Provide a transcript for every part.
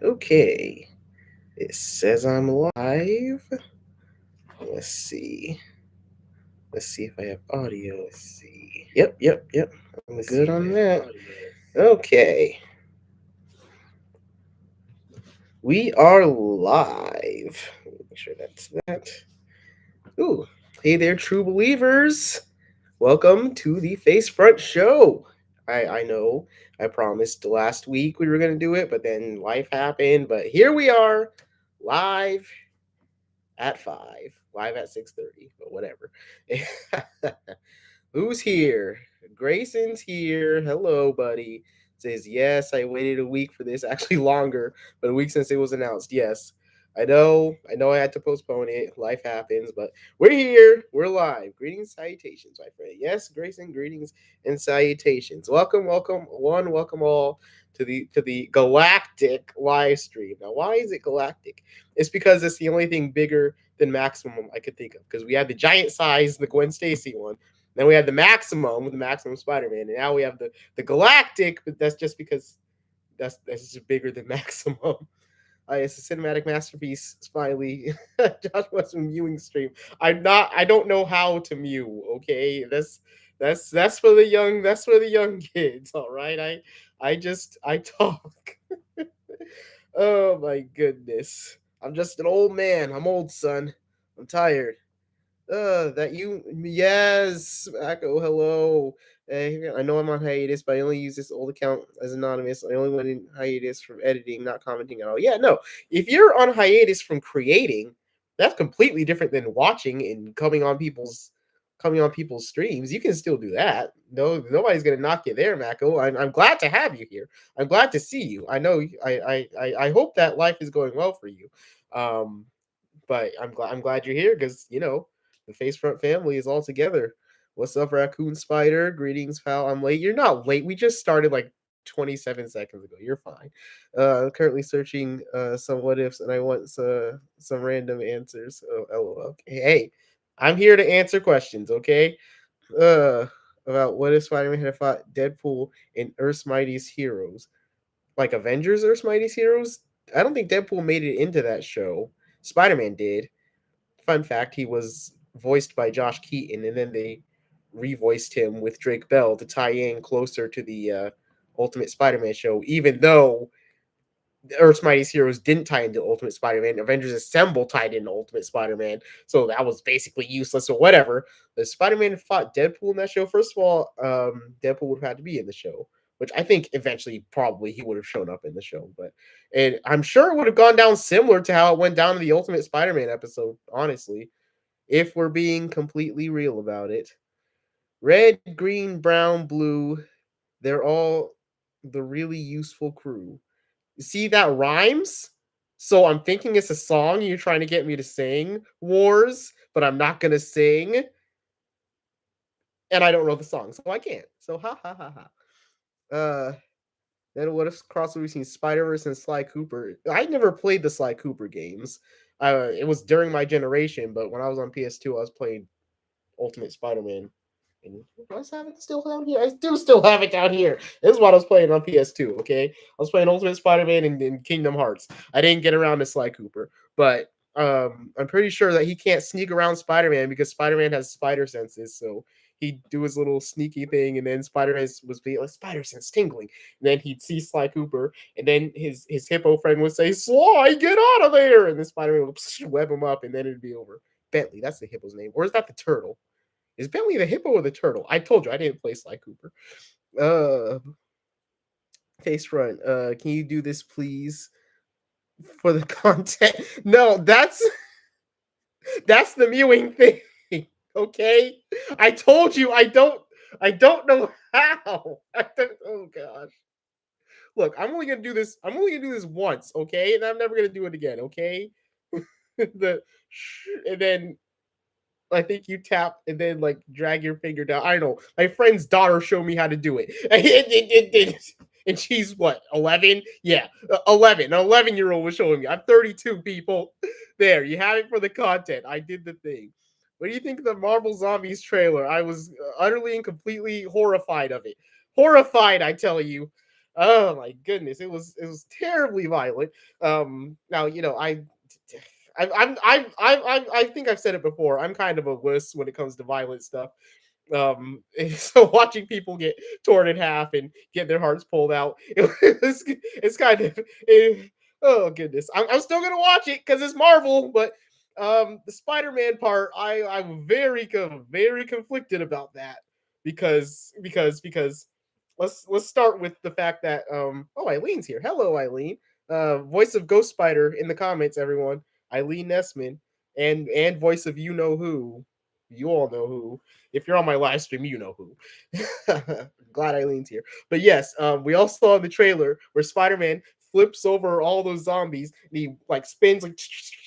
Okay. It says I'm live. Let's see. Let's see if I have audio. Let's see. Yep. I'm good on that. Okay. We are live. Make sure that's that. Ooh. Hey there, true believers. Welcome to the Face Front Show. I know I promised last week we were going to do it, but then life happened. But here we are, live at 5, live at 6:30, but whatever. Who's here? Grayson's here. Hello, buddy. Says, yes, I waited a week for this. Actually, longer, but a week since it was announced. Yes. I know I had to postpone it. Life happens, but we're here. We're live. Greetings, salutations, my friend. Yes, Grayson, greetings and salutations. Welcome all to the Galactic live stream. Now, why is it Galactic? It's because it's the only thing bigger than Maximum I could think of. Because we had the giant size, the Gwen Stacy one. Then we had the Maximum with the Maximum Spider-Man, and now we have the Galactic, but that's just because that's just bigger than Maximum. It's a cinematic masterpiece. Finally, Josh was from viewing stream. I don't know how to mew. Okay, that's for the young. That's for the young kids. All right. I talk. Oh my goodness. I'm just an old man. I'm old, son. I'm tired. That you, yes, Echo, hello. I know I'm on hiatus, but I only use this old account as anonymous. I only went in hiatus from editing, not commenting at all. Yeah, no. If you're on hiatus from creating, that's completely different than watching and coming on people's streams. You can still do that. No, nobody's gonna knock you there, Mako. I'm glad to have you here. I'm glad to see you. I know. I hope that life is going well for you. Um, but I'm glad you're here because the Face Front family is all together. What's up, Raccoon Spider? Greetings, pal. I'm late. You're not late. We just started like 27 seconds ago. You're fine. I'm currently searching some what ifs, and I want some random answers. Oh, LOL. Okay. Hey, I'm here to answer questions. Okay. Uh, about what if Spider-Man had fought Deadpool in Earth's Mightiest Heroes, like Avengers Earth's Mightiest Heroes. I don't think Deadpool made it into that show. Spider-Man did. Fun fact, he was voiced by Josh Keaton, and then they revoiced him with Drake Bell to tie in closer to the Ultimate Spider-Man show, even though Earth's Mightiest Heroes didn't tie into Ultimate Spider-Man. Avengers Assemble tied into Ultimate Spider-Man, so that was basically useless or whatever. The Spider-Man fought Deadpool in that show. First of all, Deadpool would have had to be in the show, which I think eventually probably he would have shown up in the show. And I'm sure it would have gone down similar to how it went down in the Ultimate Spider-Man episode, honestly, if we're being completely real about it. Red, green, brown, blue, they're all the really useful crew. See, that rhymes? So I'm thinking it's a song you're trying to get me to sing, Wars, but I'm not gonna sing, and I don't know the song, so I can't. So ha ha ha ha. Then what if crossover between Spider Verse and Sly Cooper? I never played the Sly Cooper games. It was during my generation, but when I was on PS2, I was playing Ultimate Spider-Man. And do I have it still down here? I do still have it down here. This is what I was playing on PS2, okay? I was playing Ultimate Spider-Man and Kingdom Hearts. I didn't get around to Sly Cooper, but I'm pretty sure that he can't sneak around Spider-Man because Spider-Man has spider senses, so he'd do his little sneaky thing, and then Spider-Man was be like, spider sense tingling. And then he'd see Sly Cooper, and then his hippo friend would say, Sly, get out of there! And then Spider-Man would web him up, and then it'd be over. Bentley, that's the hippo's name. Or is that the turtle? Is Bentley the hippo or the turtle? I told you I didn't play Sly Cooper. Face front. Can you do this, please, for the content? No, that's the mewing thing. Okay, I told you I don't know how. Oh gosh. Look, I'm only gonna do this. I'm only gonna do this once, okay, and I'm never gonna do it again, okay. And then I think you tap and then like drag your finger down. I don't know. My friend's daughter showed me how to do it. And she's what, 11? Yeah, 11. An 11-year-old was showing me. I'm 32, people. There, you have it for the content. I did the thing. What do you think of the Marvel Zombies trailer? I was utterly and completely horrified of it. Horrified, I tell you. Oh my goodness, it was terribly violent. Now I think I've said it before. I'm kind of a wuss when it comes to violent stuff. So watching people get torn in half and get their hearts pulled out, it's kind of oh goodness. I'm still gonna watch it because it's Marvel, but the Spider-Man part, I'm very conflicted about that because let's start with the fact that oh, Eileen's here. Hello, Eileen. Voice of Ghost Spider in the comments, everyone. Eileen Nessman and voice of you know who. You all know who. If you're on my live stream, you know who. Glad Eileen's here. But yes, we all saw in the trailer where Spider-Man flips over all those zombies and he like spins like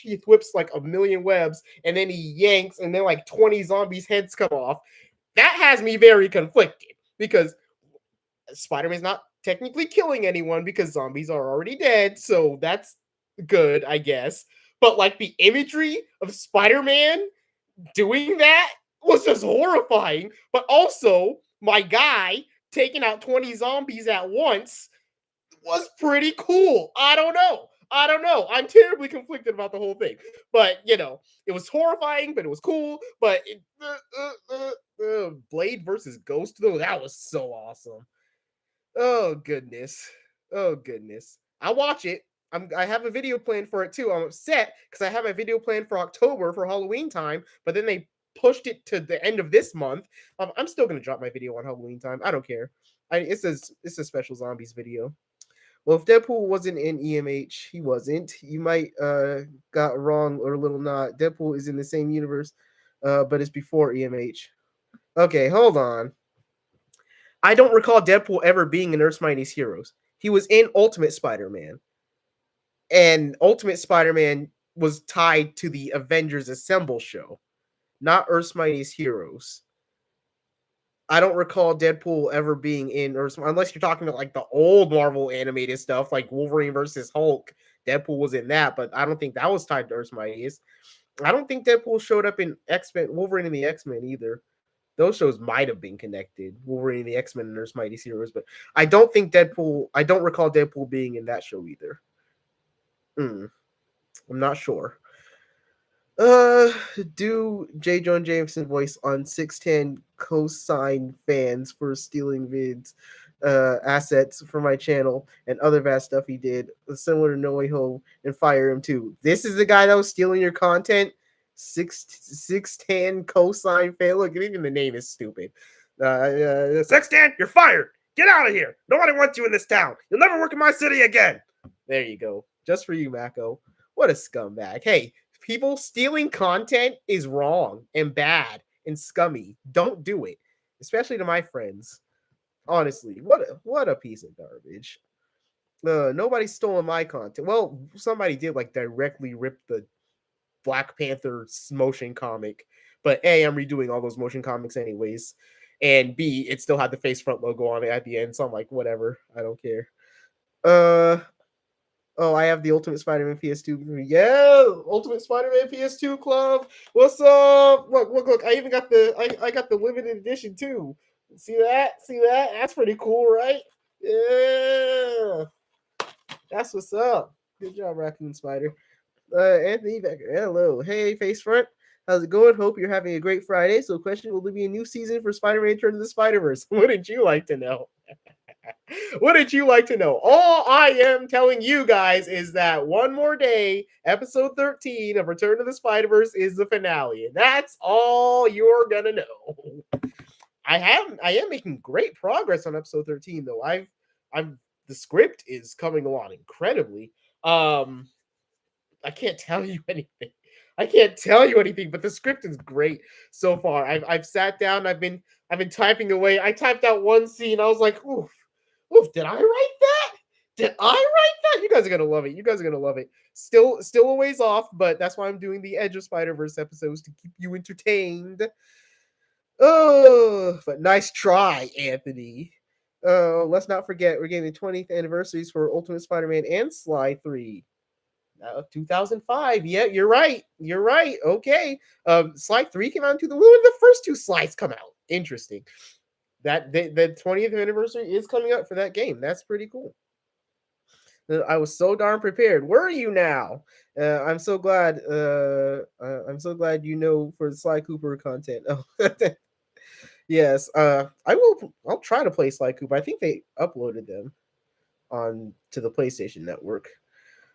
he whips like a million webs and then he yanks and then like 20 zombies' heads come off. That has me very conflicted because Spider-Man's not technically killing anyone because zombies are already dead, so that's good, I guess. But like the imagery of Spider-Man doing that was just horrifying. But also, my guy taking out 20 zombies at once was pretty cool. I don't know. I'm terribly conflicted about the whole thing. But, it was horrifying, but it was cool. But Blade versus Ghost, though, that was so awesome. Oh goodness. Oh goodness. I'll watch it. I have a video plan for it too. I'm upset because I have a video plan for October for Halloween time, but then they pushed it to the end of this month. I'm still gonna drop my video on Halloween time. I don't care. It's a special zombies video. Well, if Deadpool wasn't in EMH, he wasn't. You might got wrong or a little not. Deadpool is in the same universe, but it's before EMH. Okay, hold on. I don't recall Deadpool ever being in Earth's Mightiest Heroes. He was in Ultimate Spider-Man. And Ultimate Spider-Man was tied to the Avengers Assemble show, not Earth's Mightiest Heroes. I don't recall Deadpool ever being in Earth's, unless you're talking about like the old Marvel animated stuff, like Wolverine versus Hulk. Deadpool was in that, but I don't think that was tied to Earth's Mightiest. I don't think Deadpool showed up in X-Men, Wolverine and the X-Men either. Those shows might have been connected, Wolverine and the X-Men and Earth's Mightiest Heroes, but I don't recall Deadpool being in that show either. I'm not sure. Do J. Jonah Jameson voice on 610 cosign fans for stealing vids, assets for my channel and other bad stuff he did, similar to No Way Home, and fire him too. This is the guy that was stealing your content. 610 cosign fan. Look, even the name is stupid. 610, you're fired. Get out of here. Nobody wants you in this town. You'll never work in my city again. There you go. Just for you, Mako. What a scumbag. Hey, people stealing content is wrong and bad and scummy. Don't do it, especially to my friends. Honestly, what a piece of garbage. Nobody's stolen my content. Well, somebody did like directly rip the Black Panther motion comic, but A, I'm redoing all those motion comics anyways, and B, it still had the face front logo on it at the end, so I'm like, whatever, I don't care. Oh, I have the Ultimate Spider-Man PS2. Yeah, Ultimate Spider-Man PS2 club. What's up? Look! I even got I got the limited edition too. See that? See that? That's pretty cool, right? Yeah, that's what's up. Good job, Raccoon Spider. Anthony Becker. Hello. Hey, Face Front. How's it going? Hope you're having a great Friday. So, question: will there be a new season for Spider-Man: Turn to the Spider-Verse? Wouldn't you like to know? Wouldn't you like to know? All I am telling you guys is that one more day, episode 13 of Return to the Spider-Verse is the finale. And that's all you're gonna know. I am making great progress on episode 13, though. The script is coming along incredibly. I can't tell you anything. But the script is great so far. I've sat down, I've been typing away. I typed out one scene, I was like, oof, did I write that? You guys are gonna love it. Still a ways off, but that's why I'm doing the Edge of Spider-Verse episodes to keep you entertained. Oh, but nice try, Anthony. Let's not forget we're getting the 20th anniversaries for Ultimate Spider-Man and Sly 3. 2005. Yeah, you're right. Okay. Sly 3 came out in 2000. When did the first two Slides come out? Interesting. the 20th anniversary is coming up for that game. That's pretty cool. I was so darn prepared. Were you now? I'm so glad. I'm so glad you know for the Sly Cooper content. Oh, yes. I will. I'll try to play Sly Cooper. I think they uploaded them on to the PlayStation Network.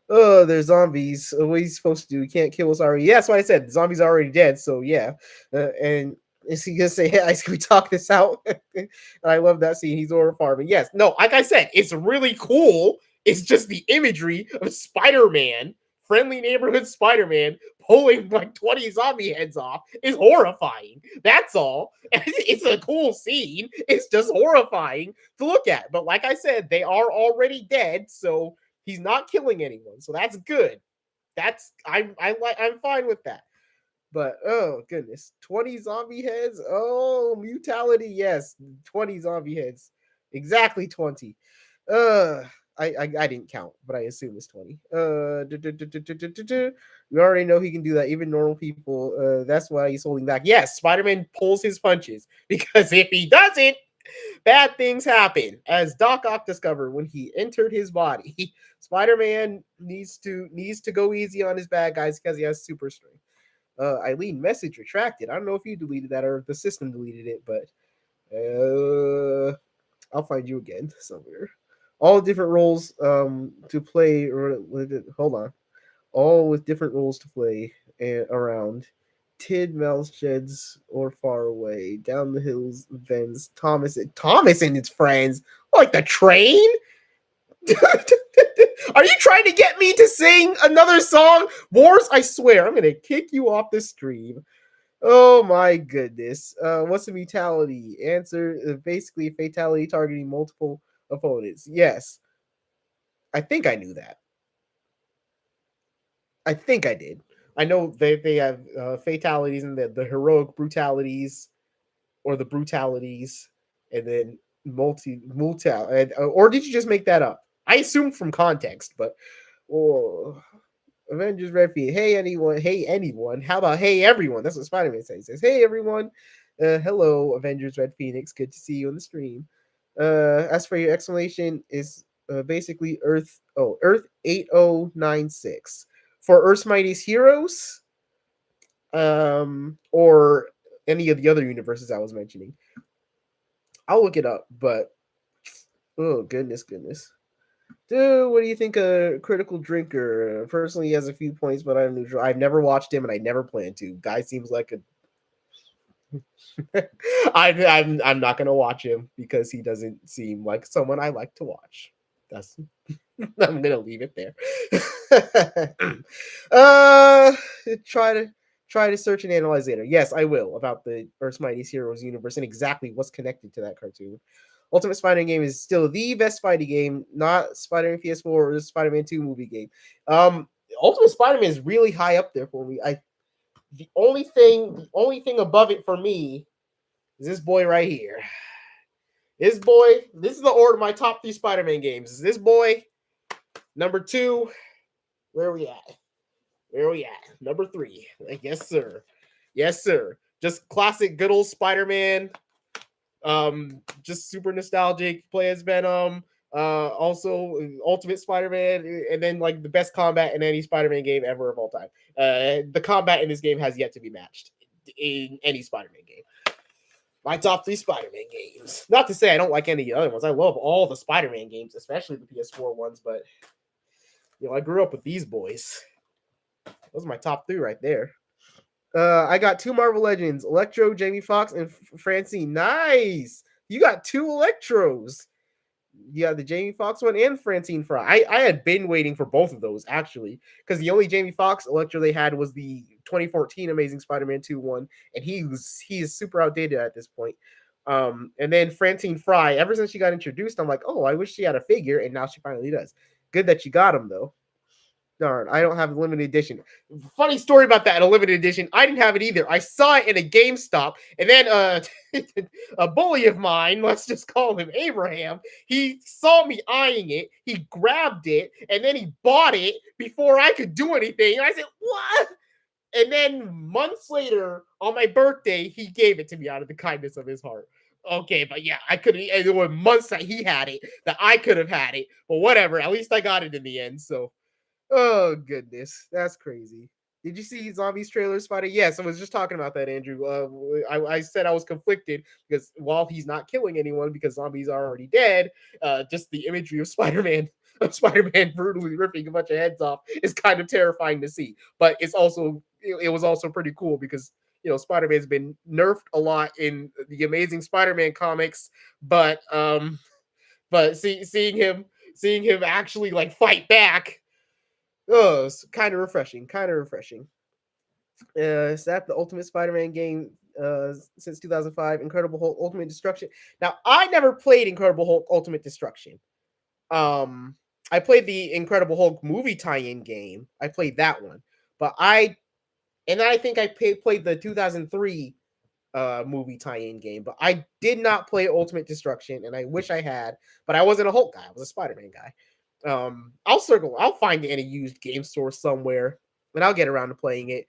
Oh, there's zombies. What are you supposed to do? You can't kill us already. Yeah, that's what I said. The zombies are already dead. So yeah. And is he gonna say, "Hey, can we talk this out?" And I love that scene. He's over farming. Yes. No. Like I said, it's really cool. It's just the imagery of Spider-Man, friendly neighborhood Spider-Man, pulling like 20 zombie heads off is horrifying. That's all. It's a cool scene. It's just horrifying to look at. But like I said, they are already dead. So he's not killing anyone, so that's good. I'm fine with that. But oh goodness, 20 zombie heads. Oh, mutality. Yes, 20 zombie heads. Exactly 20. Uh, I didn't count, but I assume it's 20. We already know he can do that. Even normal people. That's why he's holding back. Yes, Spider-Man pulls his punches because if he doesn't, bad things happen, as Doc Ock discovered when he entered his body. Spider-Man needs to go easy on his bad guys because he has super strength. Eileen, message retracted. I don't know if you deleted that or the system deleted it, but I'll find you again somewhere. All different roles to play. Hold on. All with different roles to play around. Tidmouth sheds or far away, down the hills, Vens, Thomas and his friends, like the train. Are you trying to get me to sing another song? Wars, I swear, I'm gonna kick you off the stream. Oh my goodness. What's a mutality? Answer basically fatality targeting multiple opponents. Yes. I think I knew that. I think I did. I know they have fatalities and the heroic brutalities or the brutalities, and then or did you just make that up? I assumed from context, but oh, Avengers Red Feed. Hey anyone, hey anyone. How about hey everyone? That's what Spider-Man says. He says, hey everyone. Hello, Avengers Red Phoenix. Good to see you on the stream. As for your explanation, is basically Earth 8096 for Earth's Mightiest Heroes, or any of the other universes I was mentioning. I'll look it up, but oh goodness. Dude, what do you think of Critical Drinker? Personally, he has a few points, but I'm neutral. I've never watched him, and I never plan to. Guy seems like a. I'm not gonna watch him because he doesn't seem like someone I like to watch. That's. I'm gonna leave it there. uh, try to search and analyze later. Yes, I will, about the Earth's Mightiest Heroes universe and exactly what's connected to that cartoon. Ultimate Spider-Man game is still the best fighting game, not Spider-Man PS4 or the Spider-Man 2 movie game. Ultimate Spider-Man is really high up there for me. The only thing above it for me is this boy right here. This is the order of my top 3 Spider-Man games. Is this boy number 2? Where are we at? Number 3. Yes, sir. Just classic good old Spider-Man. Just super nostalgic. Play as Venom. Also Ultimate Spider-Man, and then like the best combat in any Spider-Man game ever of all time. The combat in this game has yet to be matched in any Spider-Man game. My top 3 Spider-Man games. Not to say I don't like any of the other ones. I love all the Spider-Man games, especially the PS4 ones, but I grew up with these boys. Those are my top 3 right there. I got 2 Marvel Legends, Electro, Jamie Foxx, and Francine. Nice. You got 2 Electros. You got the Jamie Foxx one and Francine Fry. I had been waiting for both of those, actually, because the only Jamie Foxx Electro they had was the 2014 Amazing Spider-Man 2 one, and he is super outdated at this point. And then Francine Fry, ever since she got introduced, I'm like, oh, I wish she had a figure, and now she finally does. Good that she got him, though. Darn, I don't have a limited edition. Funny story about that, a limited edition. I didn't have it either. I saw it in a GameStop, and then a bully of mine, let's just call him Abraham, he saw me eyeing it, he grabbed it, and then he bought it before I could do anything. And I said, what? And then months later, on my birthday, he gave it to me out of the kindness of his heart. Okay, but yeah, I could. There were months that he had it that I could have had it, but whatever. At least I got it in the end. So, oh goodness, that's crazy. Did you see Zombies trailer, Spider? Yes, I was just talking about that, Andrew. I said I was conflicted because while he's not killing anyone because zombies are already dead, just the imagery of Spider-Man, of Spider-Man brutally ripping a bunch of heads off is kind of terrifying to see. But it's also it was also pretty cool because Spider-Man's been nerfed a lot in the Amazing Spider-Man comics, but seeing him actually like fight back. Oh, it's kind of refreshing. Kind of refreshing. Is that the Ultimate Spider-Man game since 2005? Incredible Hulk Ultimate Destruction. Now, I never played Incredible Hulk Ultimate Destruction. Um, I played the Incredible Hulk movie tie-in game. I played that one, but I think I played the 2003 movie tie-in game, but I did not play Ultimate Destruction, and I wish I had. But I wasn't a Hulk guy; I was a Spider-Man guy. I'll find it in a used game store somewhere, and I'll get around to playing it.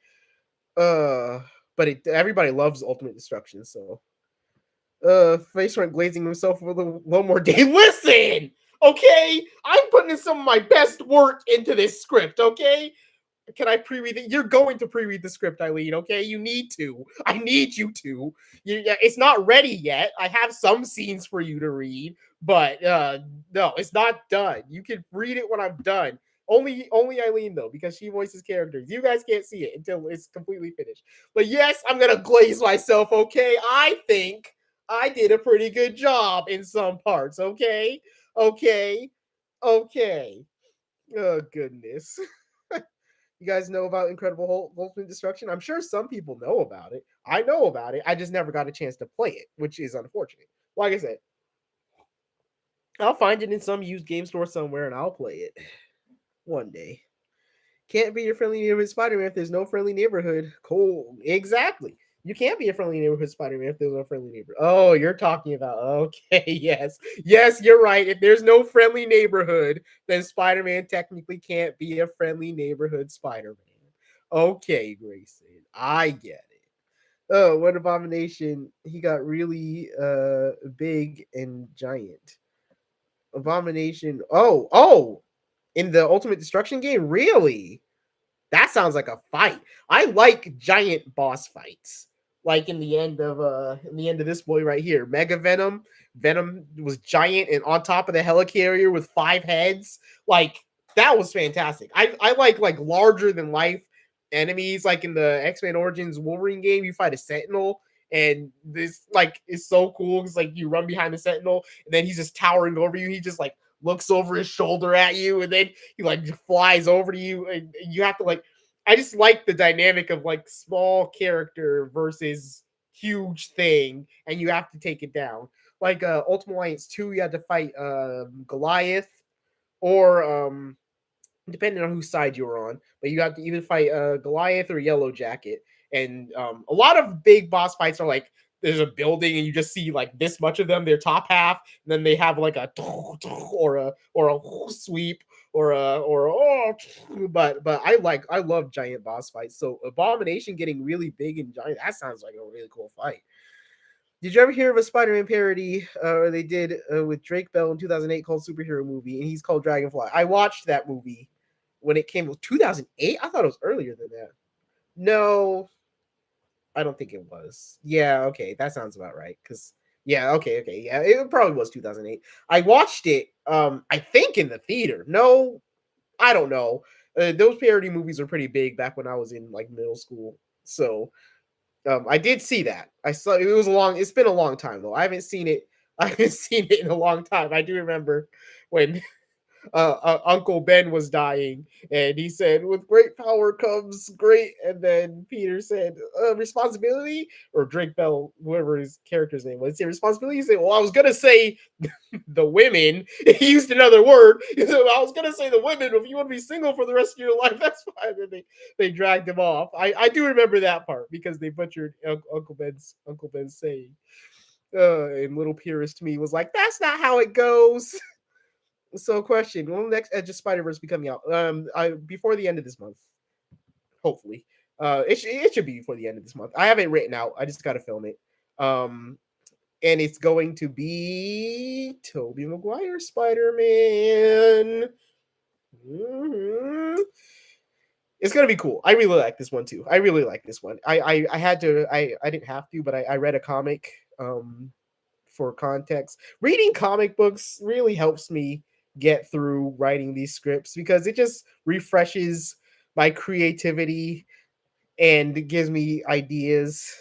Uh, but everybody loves Ultimate Destruction, so Face went glazing himself with one more day. Listen, okay, I'm putting in some of my best work into this script, okay? Can I pre-read it? You're going to pre-read the script, Eileen. Okay, you need to. I need you to. It's not ready yet. I have some scenes for you to read, but no, it's not done. You can read it when I'm done. Only Eileen though, because she voices characters. You guys can't see it until it's completely finished. But yes, I'm gonna glaze myself. Okay, I think I did a pretty good job in some parts. Okay, okay, okay. Oh goodness. You guys know about Incredible Hulk Ultimate Destruction? I'm sure some people know about it. I know about it. I just never got a chance to play it, which is unfortunate. Like I said, I'll find it in some used game store somewhere and I'll play it one day. Can't be your friendly neighborhood Spider-Man if there's no friendly neighborhood. Cool. Exactly. You can't be a friendly neighborhood Spider-Man if there's no friendly neighborhood. Oh, you're talking about okay, yes. Yes, you're right. If there's no friendly neighborhood, then Spider-Man technically can't be a friendly neighborhood Spider-Man. Okay, Grayson. I get it. Oh, what abomination. He got really big and giant. Abomination. Oh, in the Ultimate Destruction game? Really? That sounds like a fight. I like giant boss fights. Like in the end of this boy right here, Mega Venom. Venom was giant and on top of the helicarrier with 5 heads. Like that was fantastic. I like larger than life enemies. Like in the X-Men Origins Wolverine game, you fight a Sentinel, and this like is so cool because like you run behind the Sentinel, and then he's just towering over you. He just like looks over his shoulder at you, and then he like flies over to you, and you have to like. I just like the dynamic of like small character versus huge thing, and you have to take it down. Like Ultimate Alliance 2, you had to fight Goliath, or depending on whose side you were on. But you have to either fight Goliath or Yellow Jacket. And a lot of big boss fights are like there's a building and you just see like this much of them, their top half, and then they have like a or a sweep or oh, but I love giant boss fights. So Abomination getting really big and giant, that sounds like a really cool fight. Did you ever hear of a Spider-Man parody they did with Drake Bell in 2008 called Superhero Movie, and he's called Dragonfly? I watched that movie when it came. 2008? I thought it was earlier than that. No, I don't think it was. Yeah, okay, that sounds about right. Because yeah, okay, yeah, it probably was 2008. I watched it. I think in the theater. No, I don't know. Those parody movies were pretty big back when I was in like middle school. So I did see that. I saw it was a long. It's been a long time though. I haven't seen it. I haven't seen it in a long time. I do remember when Uncle Ben was dying, and he said, "With great power comes great." And then Peter said, "Responsibility," or Drake Bell, whoever his character's name was, said responsibility. He said, "Well, I was gonna say the women." He used another word. He said, "Well, I was gonna say the women. If you want to be single for the rest of your life, that's fine." And they dragged him off. I do remember that part because they butchered Uncle Ben's saying. And little Purist to me was like, "That's not how it goes." So, question: when will the next Edge of Spider Verse be coming out? Before the end of this month, hopefully. It should be before the end of this month. I have it written out. I just got to film it. Um, and it's going to be Tobey Maguire Spider-Man. Mhm. It's gonna be cool. I really like this one too. I really like this one. I had to. I didn't have to, but I read a comic for context. Reading comic books really helps me get through writing these scripts because it just refreshes my creativity and it gives me ideas.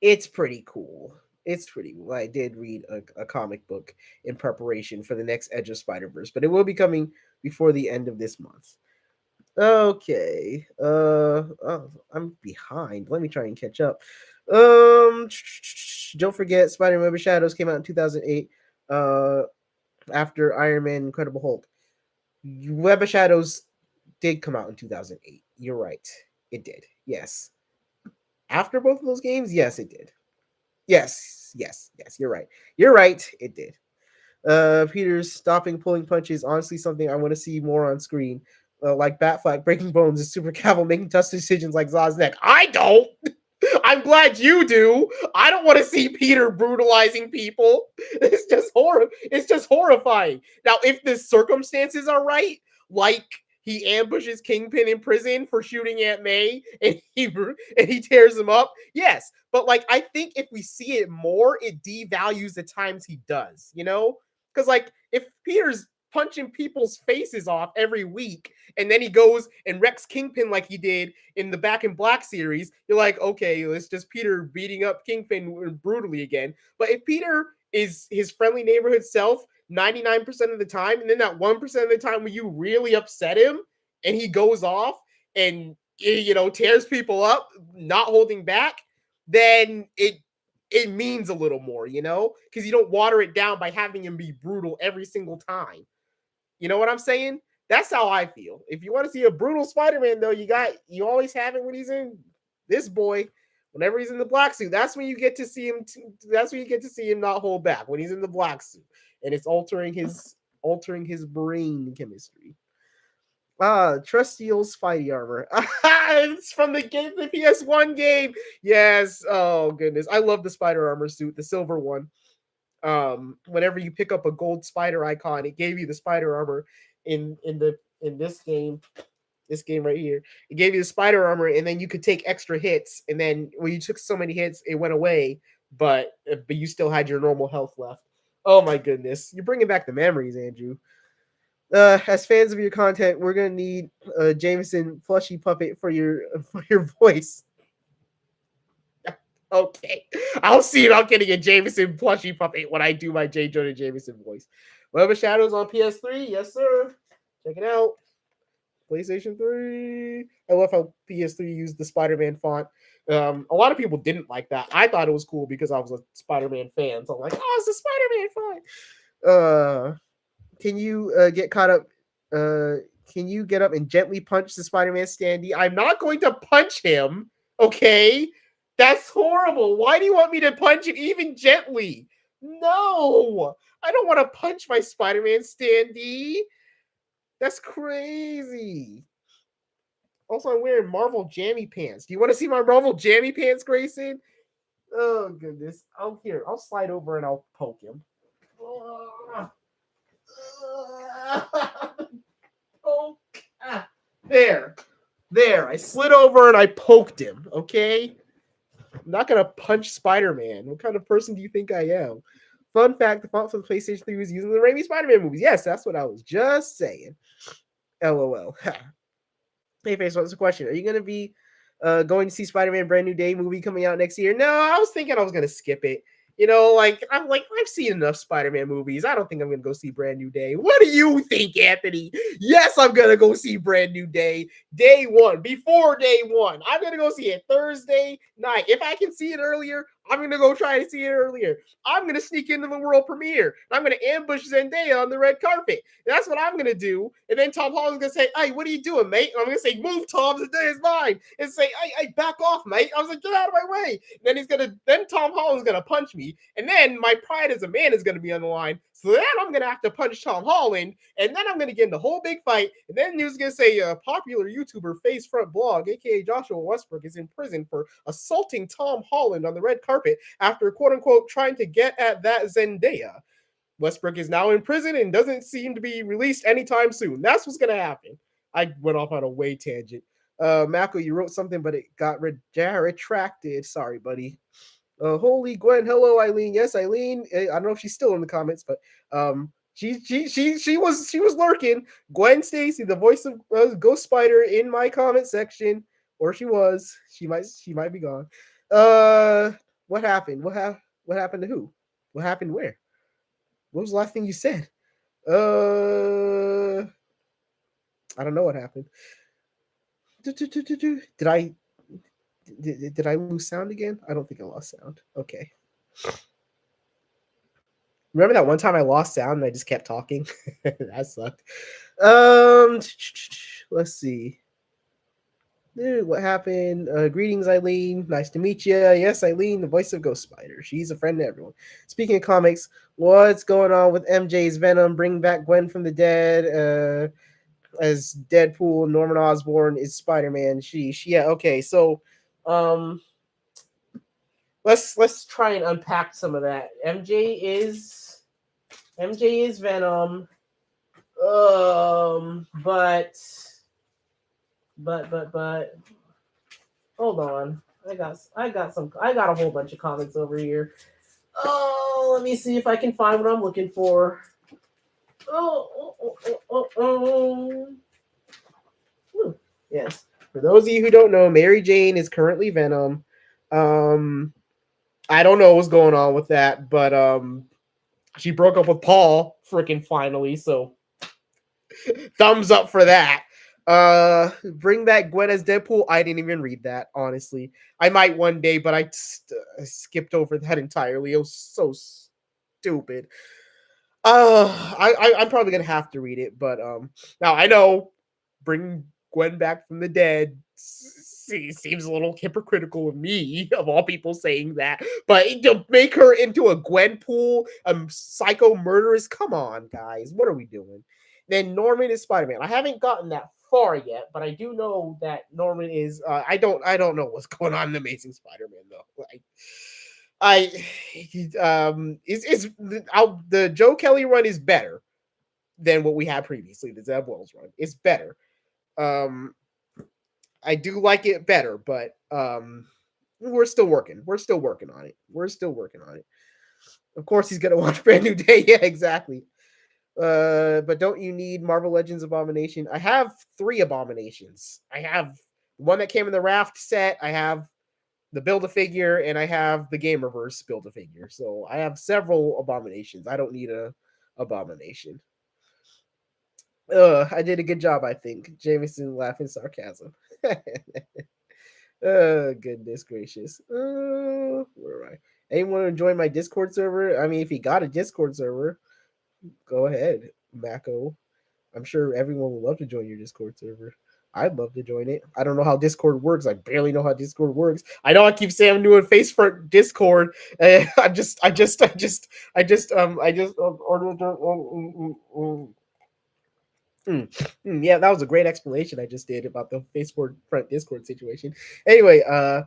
It's pretty cool. It's pretty cool. I did read a comic book in preparation for the next Edge of Spider-Verse, but it will be coming before the end of this month. Okay. Oh, I'm behind. Let me try and catch up. Don't forget Spider-Man Web of Shadows came out in 2008 after Iron Man Incredible Hulk. Web of Shadows did come out in 2008. You're right. It did. Yes. After both of those games? Yes, it did. Yes. You're right. You're right. It did. Peter's stopping pulling punches. Honestly, something I want to see more on screen. Like Batfleck breaking bones and Super Cavill making tough decisions like Zod's neck. I don't. I'm glad you do. I don't want to see Peter brutalizing people. It's just It's just horrifying. Now, if the circumstances are right, like he ambushes Kingpin in prison for shooting Aunt May, and he tears him up. Yes, but like I think if we see it more, it devalues the times he does. You know, because like if Peter's punching people's faces off every week, and then he goes and wrecks Kingpin like he did in the Back in Black series, you're like, okay, it's just Peter beating up Kingpin brutally again. But if Peter is his friendly neighborhood self 99% of the time, and then that 1% of the time when you really upset him and he goes off and tears people up, not holding back, then it means a little more, because you don't water it down by having him be brutal every single time. You know what I'm saying? That's how I feel. If you want to see a brutal Spider-Man, though, you always have it when he's in this boy. Whenever he's in the black suit, that's when you get to see him. That's when you get to see him not hold back when he's in the black suit, and it's altering his brain chemistry. Trusteel's fighting armor. It's from the game, the PS1 game. Yes. Oh goodness, I love the spider armor suit, the silver one. Whenever you pick up a gold spider icon, it gave you the spider armor in this game right here. It gave you the spider armor, and then you could take extra hits, and then when you took so many hits, it went away, but you still had your normal health left. Oh my goodness, you're bringing back the memories, Andrew. As fans of your content, we're gonna need a Jameson plushie puppet for your voice. Okay, I'll see about getting a Jameson plushie puppet when I do my J. Jonah Jameson voice. Web of Shadows on PS3, yes sir. Check it out. PlayStation 3. I love how PS3 used the Spider-Man font. A lot of people didn't like that. I thought it was cool because I was a Spider-Man fan. So I'm like, oh, it's a Spider-Man font. Can you get caught up? Can you get up and gently punch the Spider-Man standee? I'm not going to punch him. Okay, that's horrible. Why do you want me to punch him even gently? No, I don't want to punch my Spider-Man standee. That's crazy. Also, I'm wearing Marvel jammy pants. Do you want to see my Marvel jammy pants, Grayson? Oh goodness. I'll slide over and I'll poke him. Poke. There. I slid over and I poked him. Okay. I'm not gonna punch Spider-Man. What kind of person do you think I am? Fun fact: the font for the PlayStation 3 was using the Raimi Spider-Man movies. Yes, that's what I was just saying. LOL. Hey, Face, what's the question? Are you going to be going to see Spider-Man Brand New Day movie coming out next year? No, I was thinking I was going to skip it. I've seen enough Spider-Man movies. I don't think I'm going to go see Brand New Day. What do you think, Anthony? Yes, I'm going to go see Brand New Day. Day one, before day one. I'm going to go see it Thursday night. If I can see it earlier, I'm going to go try to see it earlier. I'm going to sneak into the world premiere. I'm going to ambush Zendaya on the red carpet. And that's what I'm going to do. And then Tom Holland's going to say, hey, what are you doing, mate? And I'm going to say, move, Tom. Zendaya's mine. And say, hey, back off, mate. I was like, get out of my way. And then Tom Holland's going to punch me. And then my pride as a man is going to be on the line. So then I'm gonna have to punch Tom Holland, and then I'm gonna get in the whole big fight, and then he was gonna say a popular YouTuber Face Front Blog, aka Joshua Westbrook, is in prison for assaulting Tom Holland on the red carpet after quote unquote trying to get at that Zendaya. Westbrook is now in prison and doesn't seem to be released anytime soon. That's what's gonna happen. I went off on a way tangent. Mako, you wrote something, but it got retracted. Sorry, buddy. Holy Gwen, hello Eileen. Yes, Eileen. I don't know if she's still in the comments, but she was lurking. Gwen Stacy, the voice of Ghost Spider, in my comment section, or she was. She might be gone. What happened? What happened to who? What happened where? What was the last thing you said? I don't know what happened. Did I lose sound again? I don't think I lost sound. Okay. Remember that one time I lost sound and I just kept talking? That sucked. Let's see. What happened? Greetings, Eileen. Nice to meet you. Yes, Eileen, the voice of Ghost Spider. She's a friend to everyone. Speaking of comics, what's going on with MJ's Venom? Bring back Gwen from the dead. As Deadpool, Norman Osborn is Spider-Man. Yeah. Okay. So, let's try and unpack some of that. MJ is Venom. But hold on. I got a whole bunch of comics over here. Oh, let me see if I can find what I'm looking for. Yes. For those of you who don't know, Mary Jane is currently Venom. I don't know what's going on with that, but she broke up with Paul freaking finally, so thumbs up for that. Bring back Gwen as Deadpool. I didn't even read that, honestly. I might one day, but I skipped over that entirely. It was so stupid. I'm probably gonna have to read it, but now I know bring Gwen back from the dead seems a little hypocritical of me, of all people, saying that, but to make her into a Gwenpool, psycho murderess, come on, guys, what are we doing? Then Norman is Spider-Man. I haven't gotten that far yet, but I do know that Norman is. I don't know what's going on in Amazing Spider-Man though. The Joe Kelly run is better than what we had previously. The Zeb Wells run is better. I do like it better, but we're still working on it. Of course, he's gonna watch Brand New Day. Yeah, exactly. But don't you need Marvel Legends Abomination? I have 3 Abominations. I have one that came in the Raft set. I have the Build-A-Figure, and I have the Gamerverse Build-A-Figure. So I have several Abominations. I don't need a Abomination. I did a good job, I think. Jameson laughing sarcasm. Goodness gracious. Where am I? Anyone want to join my Discord server? I mean, if you got a Discord server, go ahead, Mako. I'm sure everyone would love to join your Discord server. I'd love to join it. I don't know how Discord works. I barely know how Discord works. I know I keep saying I'm doing face for Discord. I just yeah, that was a great explanation I just did about the Facebook front Discord situation. Anyway, I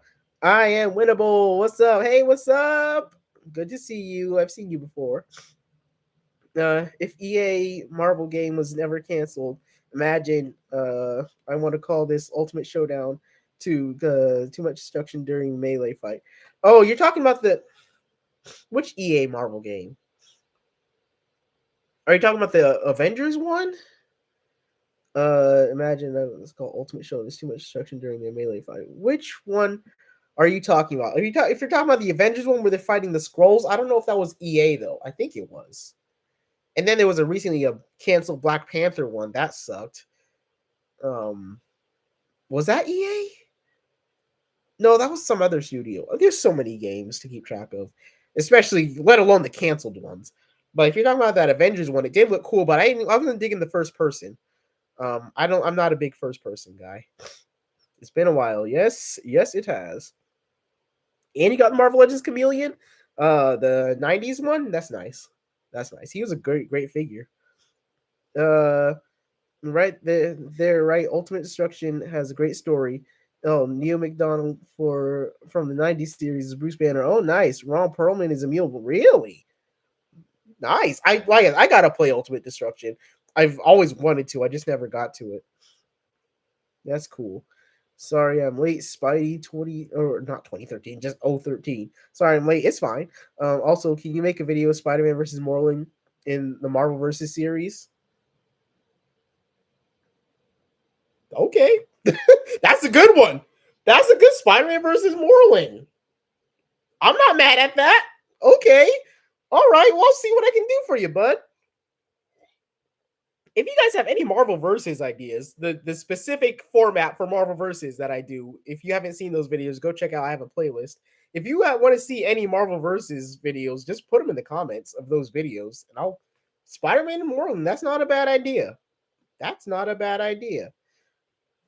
am Winnable. What's up? Hey, what's up? Good to see you. I've seen you before. If EA Marvel game was never canceled, imagine I want to call this Ultimate Showdown to too much destruction during melee fight. Oh, you're talking about which EA Marvel game? Are you talking about the Avengers one? Imagine that it's called Ultimate Showdown. There's too much destruction during the melee fight. Which one are you talking about? If you're talking about the Avengers one where they're fighting the Skrulls, I don't know if that was EA though. I think it was. And then there was recently a canceled Black Panther one that sucked. Was that EA? No, that was some other studio. There's so many games to keep track of, especially let alone the canceled ones. But if you're talking about that Avengers one, it did look cool, but I wasn't digging the first person. I'm not a big first person guy. It's been a while. Yes, it has. And you got Marvel Legends Chameleon, the '90s one. That's nice. That's nice. He was a great figure. Uh, right there, right. Ultimate Destruction has a great story. Oh, Neil McDonald for from the '90s series is Bruce Banner. Oh, nice. Ron Perlman is Emil. Really nice. I like it. I gotta play Ultimate Destruction. I've always wanted to. I just never got to it. That's cool. Sorry, I'm late. Spidey 20 or not 2013, just 013. Sorry, I'm late. It's fine. Also, can you make a video of Spider-Man versus Morlun in the Marvel versus series? Okay, that's a good one. That's a good Spider-Man versus Morlun. I'm not mad at that. Okay, all right. Well, I'll see what I can do for you, bud. If you guys have any Marvel Versus ideas, the specific format for Marvel Versus that I do, if you haven't seen those videos, go check out. I have a playlist. If you want to see any Marvel Versus videos, just put them in the comments of those videos, and I'll Spider-Man and Morlun. That's not a bad idea. That's not a bad idea.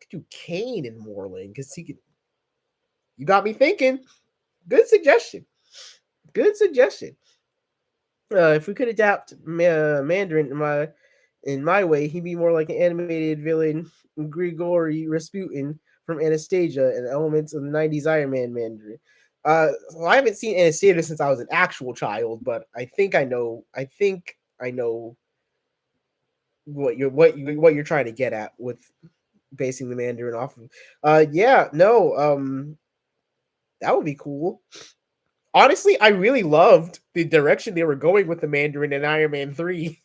Could do Kane and Morlun because he could. You got me thinking. Good suggestion. Good suggestion. If we could adapt Mandarin in my way, he'd be more like an animated villain, Grigory Rasputin from Anastasia and elements of the '90s Iron Man Mandarin. Well, I haven't seen Anastasia since I was an actual child, but I think I know. I think I know what you're trying to get at with basing the Mandarin off of. Yeah, no, that would be cool. Honestly, I really loved the direction they were going with the Mandarin in Iron Man 3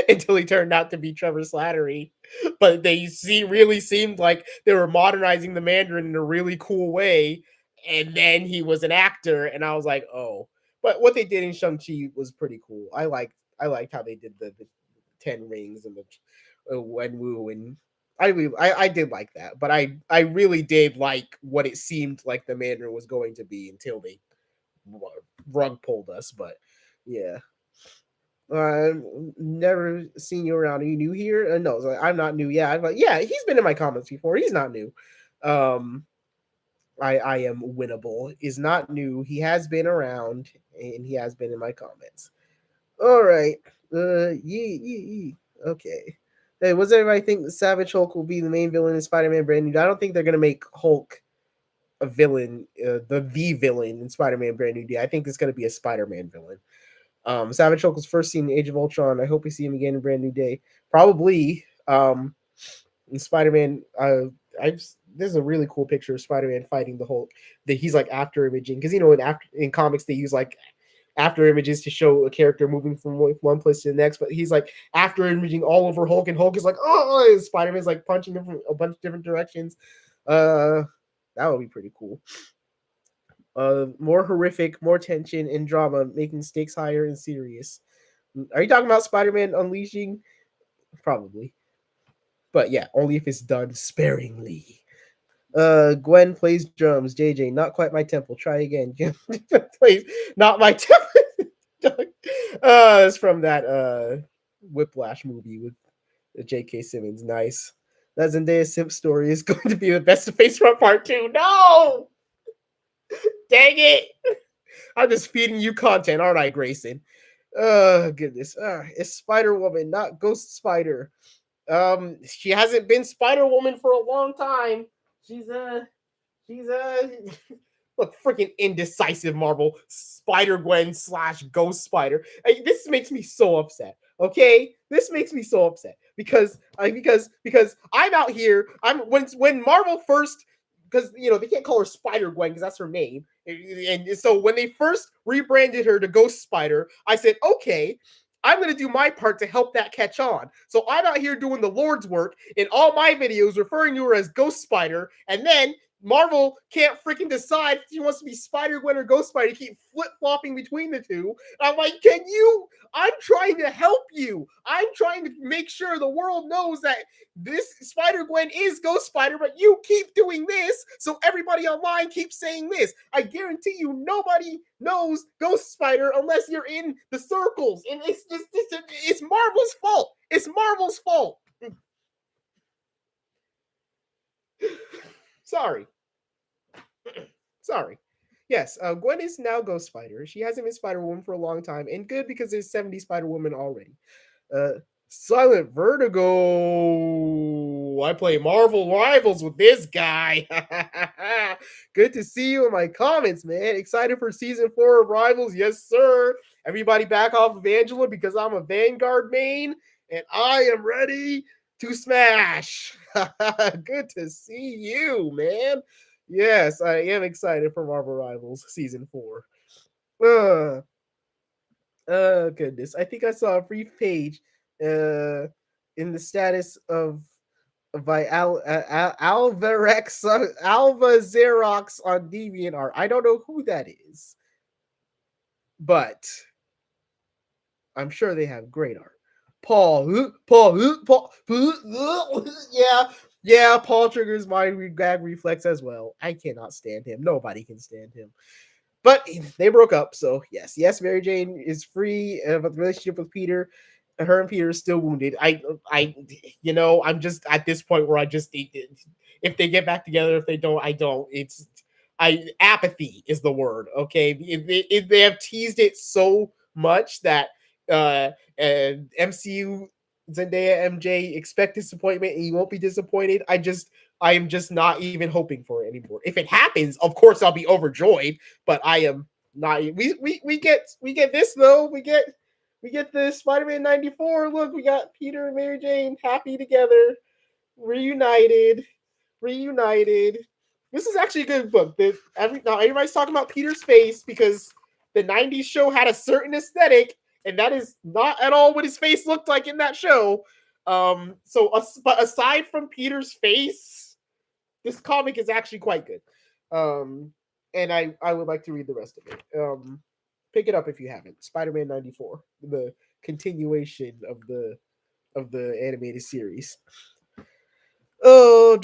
until he turned out to be Trevor Slattery. But really seemed like they were modernizing the Mandarin in a really cool way. And then he was an actor, and I was like, oh. But what they did in Shang-Chi was pretty cool. I liked how they did the 10 rings and the Wenwu, and I did like that. But I really did like what it seemed like the Mandarin was going to be until they rug pulled us. But yeah, never seen you around. Are you new here? No, I'm not new. Yeah, yeah, he's been in my comments before. He's not new. um I am winnable is not new. He has been around and he has been in my comments. All right. Yee. Okay. Hey, what's everybody think Savage Hulk will be the main villain in Spider-Man Brand New? I don't think they're gonna make Hulk a villain, the villain in Spider-Man Brand New Day. I think it's going to be a Spider-Man villain. Savage Hulk was first seen in Age of Ultron. I hope we see him again in Brand New Day. Probably. In Spider-Man, there's a really cool picture of Spider-Man fighting the Hulk. That he's like after imaging because in comics they use like after images to show a character moving from one place to the next, but he's like after imaging all over Hulk, and Hulk is like, oh, and Spider-Man's like punching him from a bunch of different directions. That would be pretty cool. More horrific, more tension and drama, making stakes higher and serious. Are you talking about Spider-Man Unleashing? Probably. But yeah, only if it's done sparingly. Gwen plays drums. JJ, not quite my temple. Try again. Plays not my temple. It's from that Whiplash movie with J.K. Simmons. Nice. That Zendaya Simp story is going to be the best of Face Front Part 2. No! Dang it! I'm just feeding you content, aren't I, Grayson? Oh goodness. It's Spider Woman, not Ghost Spider. She hasn't been Spider Woman for a long time. She's look, freaking indecisive Marvel Spider Gwen / Ghost Spider. This makes me so upset. Okay, this makes me so upset because I'm out here. When Marvel first, because they can't call her Spider Gwen because that's her name, and so when they first rebranded her to Ghost Spider, I said, okay, I'm going to do my part to help that catch on. So I'm out here doing the Lord's work in all my videos, referring to her as Ghost Spider, and then Marvel can't freaking decide if she wants to be Spider-Gwen or Ghost Spider. Keep flip-flopping between the two. And I'm like, I'm trying to help you. I'm trying to make sure the world knows that this Spider-Gwen is Ghost Spider, but you keep doing this, so everybody online keeps saying this. I guarantee you nobody knows Ghost Spider unless you're in the circles. And it's Marvel's fault. It's Marvel's fault. Sorry. Yes, Gwen is now Ghost Spider. She hasn't been Spider Woman for a long time, and good because there's 70 Spider Woman already. Uh, Silent Vertigo. I play Marvel Rivals with this guy. Good to see you in my comments, man. Excited for season 4 of Rivals? Yes, sir. Everybody back off of Angela because I'm a Vanguard main and I am ready to smash. Good to see you, man. Yes, I am excited for Marvel Rivals season 4. Uh, oh goodness! I think I saw a brief page, in the status of by Alva Xerox on DeviantArt. I don't know who that is, but I'm sure they have great art. Yeah, yeah. Paul triggers my gag reflex as well. I cannot stand him. Nobody can stand him. But they broke up, so yes. Mary Jane is free of a relationship with Peter. Her and Peter are still wounded. I'm just at this point where I just if they get back together, if they don't, I don't. I apathy is the word. Okay, they have teased it so much that uh, MCU Zendaya MJ expect disappointment and you won't be disappointed. I am just not even hoping for it anymore. If it happens, of course I'll be overjoyed, but I am not. We get this though. We get the Spider-Man 94. Look, we got Peter and Mary Jane happy together, reunited, reunited. This is actually a good book. Now everybody's talking about Peter's face because the 90s show had a certain aesthetic, and that is not at all what his face looked like in that show. But aside from Peter's face, this comic is actually quite good. Um, and I would like to read the rest of it. Pick it up if you haven't. Spider-Man 94, the continuation of the animated series. Oh,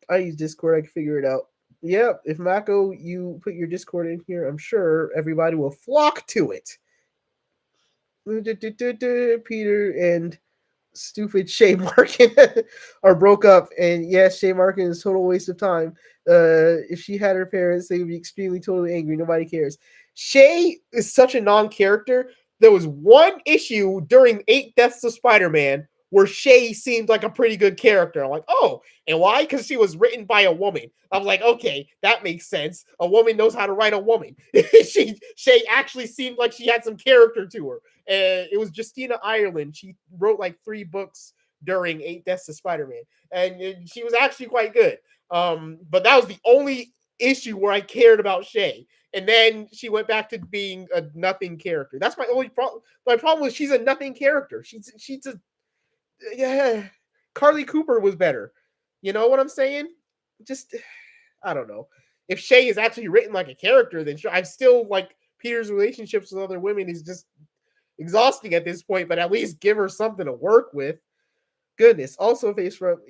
I use Discord. I can figure it out. Yep. If Mako, you put your Discord in here, I'm sure everybody will flock to it. Peter and stupid Shay Markin are broke up, and yes, Shay Markin is a total waste of time. If she had her parents, they would be extremely totally angry. Nobody cares. Shay is such a non-character. There was one issue during 8 Deaths of Spider-Man where Shay seemed like a pretty good character. I'm like, oh, and why? Because she was written by a woman. I'm like, okay, that makes sense. A woman knows how to write a woman. Shay actually seemed like she had some character to her. It was Justina Ireland. She wrote like 3 books during 8 Deaths of Spider-Man, and she was actually quite good. But that was the only issue where I cared about Shay. And then she went back to being a nothing character. That's my only problem. My problem is she's a nothing character. She's a yeah. Carly Cooper was better. You know what I'm saying? Just I don't know. If Shay is actually written like a character, then sure, I'm still like Peter's relationships with other women is just exhausting at this point, but at least give her something to work with. Goodness. Also, face front.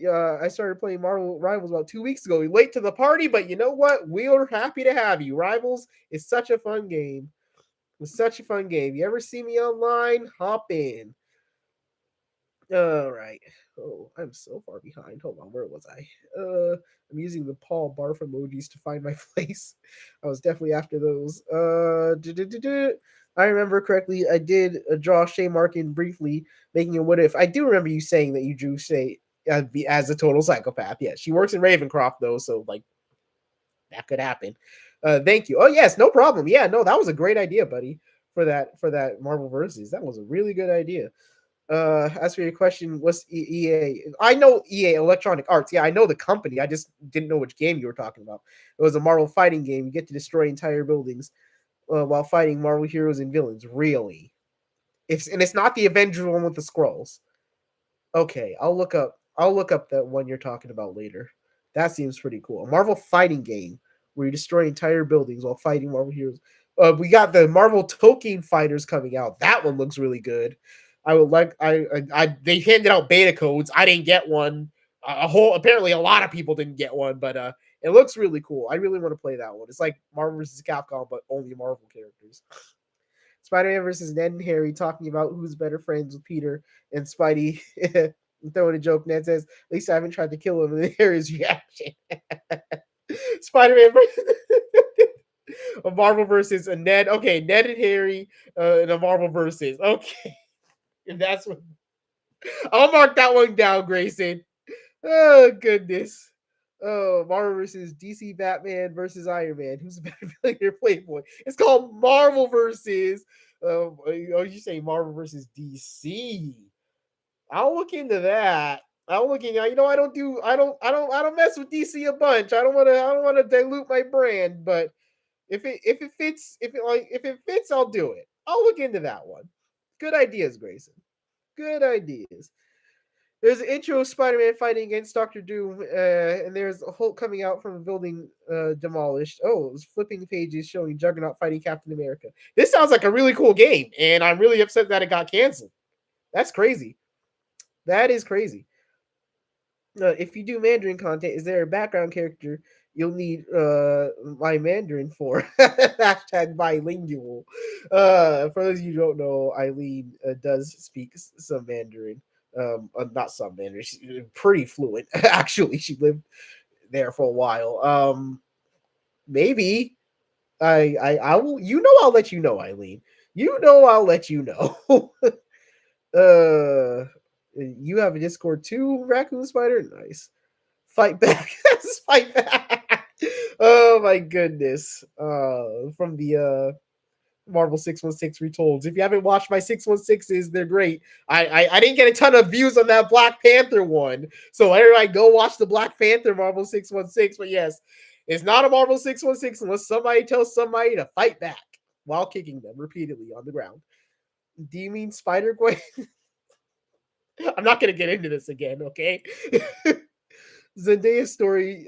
I started playing Marvel Rivals about 2 weeks ago. Late to the party, but you know what? We're happy to have you. Rivals is such a fun game. It's such a fun game. You ever see me online? Hop in. All right. Oh, I'm so far behind. Hold on, where was I? I'm using the Paul Barf emojis to find my place. I was definitely after those. I remember correctly. I did draw Shay Markin briefly, making a what if. I do remember you saying that you drew Shay as a total psychopath. Yeah, she works in Ravencroft though, so like that could happen. Thank you. Oh yes, no problem. Yeah, no, that was a great idea, buddy. For that Marvel versus, that was a really good idea. As for your question, what's EA? I know EA Electronic Arts. Yeah, I know the company. I just didn't know which game you were talking about. It was a Marvel fighting game. You get to destroy entire buildings while fighting Marvel heroes and villains. Really? It's not the Avengers one with the scrolls. Okay, I'll look up that one you're talking about later. That seems pretty cool. A Marvel fighting game where you destroy entire buildings while fighting Marvel heroes. We got the Marvel Tolkien fighters coming out. That one looks really good. I would like. They handed out beta codes. I didn't get one. Apparently a lot of people didn't get one, but it looks really cool. I really want to play that one. It's like Marvel vs. Capcom, but only Marvel characters. Spider-Man versus Ned and Harry talking about who's better friends with Peter and Spidey. Throwing a joke. Ned says, "At least I haven't tried to kill him." And Harry's reaction. Spider-Man versus a Marvel versus a Ned. Okay, Ned and Harry in a Marvel versus. Okay, and that's what I'll mark that one down, Grayson. Oh goodness. Oh, Marvel versus DC Batman versus Iron Man. Who's a better billionaire playboy? It's called Marvel versus. Oh, you say Marvel versus DC? I'll look into that. I'll look into. You know, I don't mess with DC a bunch. I don't want to dilute my brand. But if it fits, if it fits, I'll do it. I'll look into that one. Good ideas, Grayson. Good ideas. There's an intro of Spider-Man fighting against Doctor Doom, and there's a Hulk coming out from a building demolished. Oh, it was flipping pages showing Juggernaut fighting Captain America. This sounds like a really cool game, and I'm really upset that it got canceled. That's crazy. That is crazy. If you do Mandarin content, is there a background character you'll need my Mandarin for? Hashtag bilingual. For those of you who don't know, Eileen does speak some Mandarin. Not some Mandarin. She's pretty fluent. Actually, she lived there for a while. Maybe I will. You know, I'll let you know, Eileen. You know, I'll let you know. You have a Discord too, Raccoon Spider. Nice. Fight back. Fight back. Oh my goodness. From the Marvel 616 retold. If you haven't watched my 616s, they're great. I didn't get a ton of views on that Black Panther one. So everybody go watch the Black Panther Marvel 616. But yes, it's not a Marvel 616 unless somebody tells somebody to fight back while kicking them repeatedly on the ground. Do you mean Spider Gwen? I'm not gonna get into this again, okay? Zendaya story,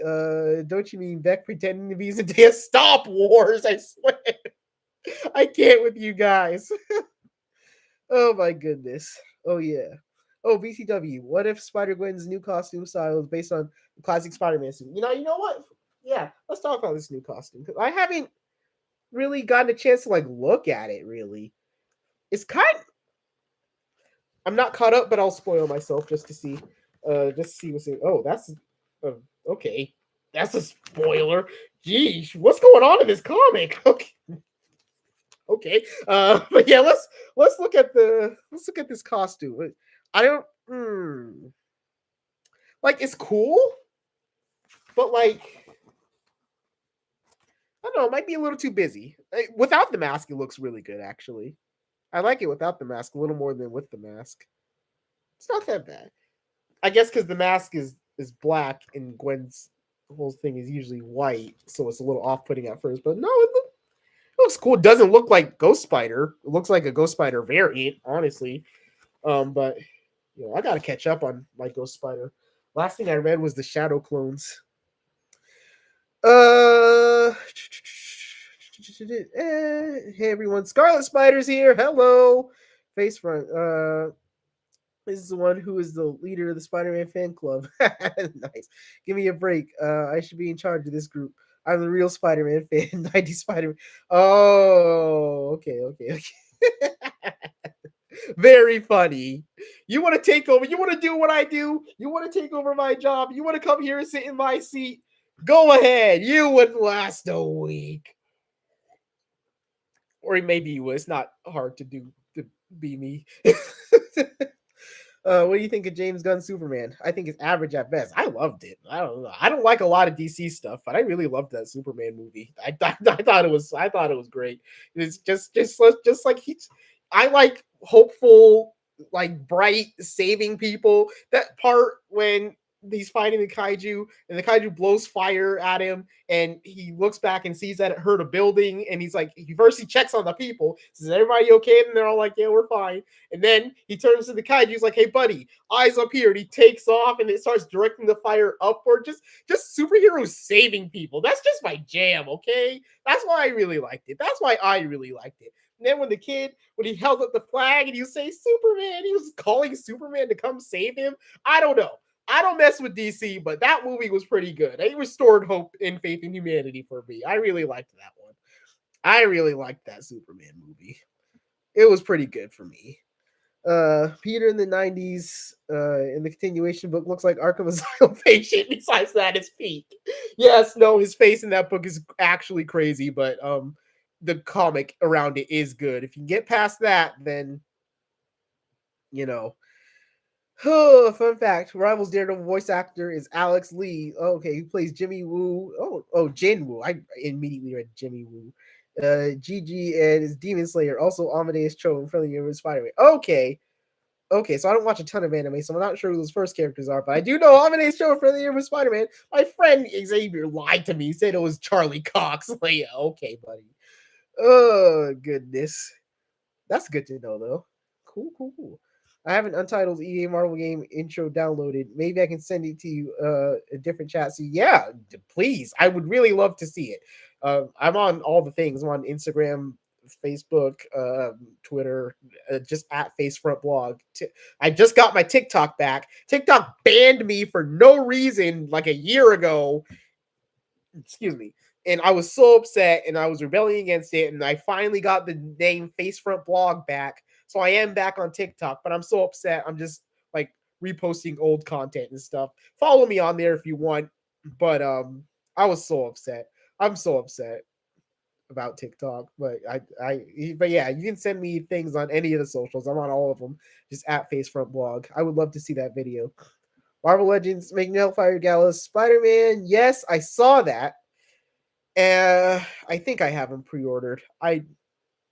don't you mean Beck pretending to be Zendaya? Stop, Wars, I swear. I can't with you guys. Oh my goodness. Oh yeah. Oh, BTW, what if Spider-Gwen's new costume style is based on the classic Spider-Man suit? You know what? Yeah, let's talk about this new costume. I haven't really gotten a chance to like look at it really. It's kind I'm not caught up, but I'll spoil myself just to see. Just to see what's in. Oh, that's okay. That's a spoiler. Geez, what's going on in this comic? Okay, okay. But yeah, let's look at this costume. I don't like it's cool, but like I don't know, it might be a little too busy. Without the mask, it looks really good actually. I like it without the mask a little more than with the mask. It's not that bad. I guess because the mask is black and Gwen's whole thing is usually white, so it's a little off-putting at first. But no, it looks cool. It doesn't look like Ghost Spider. It looks like a Ghost Spider variant, honestly. But you know, I gotta catch up on my Ghost Spider. Last thing I read was the Shadow Clones. Hey everyone, Scarlet Spider's here. Hello, face front. This is the one who is the leader of the Spider-Man fan club. Nice. Give me a break. I should be in charge of this group. I'm the real Spider-Man fan. 90 Spider-Man. Oh, okay, okay, okay. Very funny. You want to take over? You want to do what I do? You want to take over my job? You want to come here and sit in my seat? Go ahead. You wouldn't last a week. Or maybe you would. It's not hard to do to be me. What do you think of James Gunn's Superman? I think it's average at best. I loved it. I don't know. I don't like a lot of DC stuff, but I really loved that Superman movie. I thought it was great. It's just like he's. I like hopeful, like bright, saving people. That part when he's fighting the kaiju and the kaiju blows fire at him and he looks back and sees that it hurt a building and he's like he checks on the people, says everybody okay, and they're all like yeah we're fine, and then he turns to the kaiju, he's like hey buddy, eyes up here, and he takes off and it starts directing the fire upward. Just superheroes saving people. That's just my jam. Okay, that's why I really liked it. That's why I really liked it. And then when he held up the flag and he was saying Superman, he was calling Superman to come save him. I don't know. I don't mess with DC, but that movie was pretty good. It restored hope and faith in humanity for me. I really liked that one. I really liked that Superman movie. It was pretty good for me. Peter in the 90s, in the continuation book looks like Arkham Asylum patient. Besides that, his feet. Yes, no, his face in that book is actually crazy, but the comic around it is good. If you get past that, then you know. Oh, fun fact: Rivals Daredevil voice actor is Alex Lee. Oh, okay, he plays Jimmy Woo. Jin Woo. I immediately read Jimmy Woo. Gigi and his Demon Slayer, also Amadeus Cho in Friendly Neighborhood Spider-Man. Okay, so I don't watch a ton of anime, so I'm not sure who those first characters are, but I do know Amadeus Cho in Friendly Neighborhood Spider-Man. My friend Xavier lied to me, said it was Charlie Cox. Like, yeah, okay, buddy. Oh goodness. That's good to know, though. Cool. I have an untitled EA Marvel game intro downloaded. Maybe I can send it to you a different chat. So yeah, please. I would really love to see it. I'm on all the things. I'm on Instagram, Facebook, Twitter, just at Facefront Blog. I just got my TikTok back. TikTok banned me for no reason like a year ago. Excuse me. And I was so upset and I was rebelling against it. And I finally got the name Facefront Blog back. So I am back on TikTok, but I'm so upset. I'm just like reposting old content and stuff. Follow me on there if you want. But I was so upset. I'm so upset about TikTok. But yeah, you can send me things on any of the socials. I'm on all of them. Just at Facefront Blog. I would love to see that video. Marvel Legends making Hellfire Gala Spider-Man. Yes, I saw that. I think I have them pre-ordered. I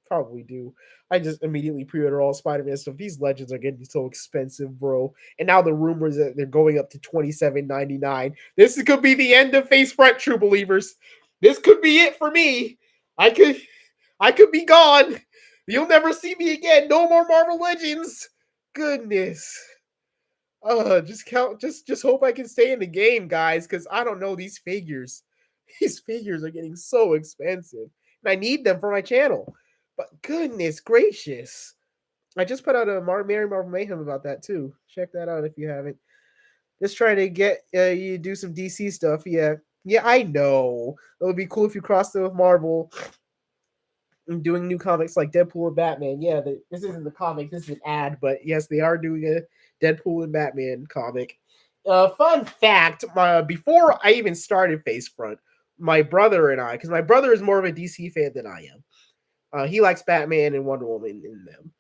probably do. I just immediately pre-order all Spider-Man stuff. These Legends are getting so expensive, bro. And now the rumors that they're going up to $27.99. This could be the end of Face Front, true believers. This could be it for me. I could be gone. You'll never see me again. No more Marvel Legends. Goodness. Just hope I can stay in the game, guys, because I don't know these figures. These figures are getting so expensive. And I need them for my channel. But goodness gracious. I just put out a Mary Marvel Mayhem about that too. Check that out if you haven't. Just trying to get you to do some DC stuff. Yeah. Yeah, I know. It would be cool if you crossed it with Marvel and doing new comics like Deadpool and Batman. Yeah, this isn't the comic, this is an ad, but yes, they are doing a Deadpool and Batman comic. Fun fact: before I even started Facefront, my brother and I, because my brother is more of a DC fan than I am, he likes Batman and Wonder Woman in them.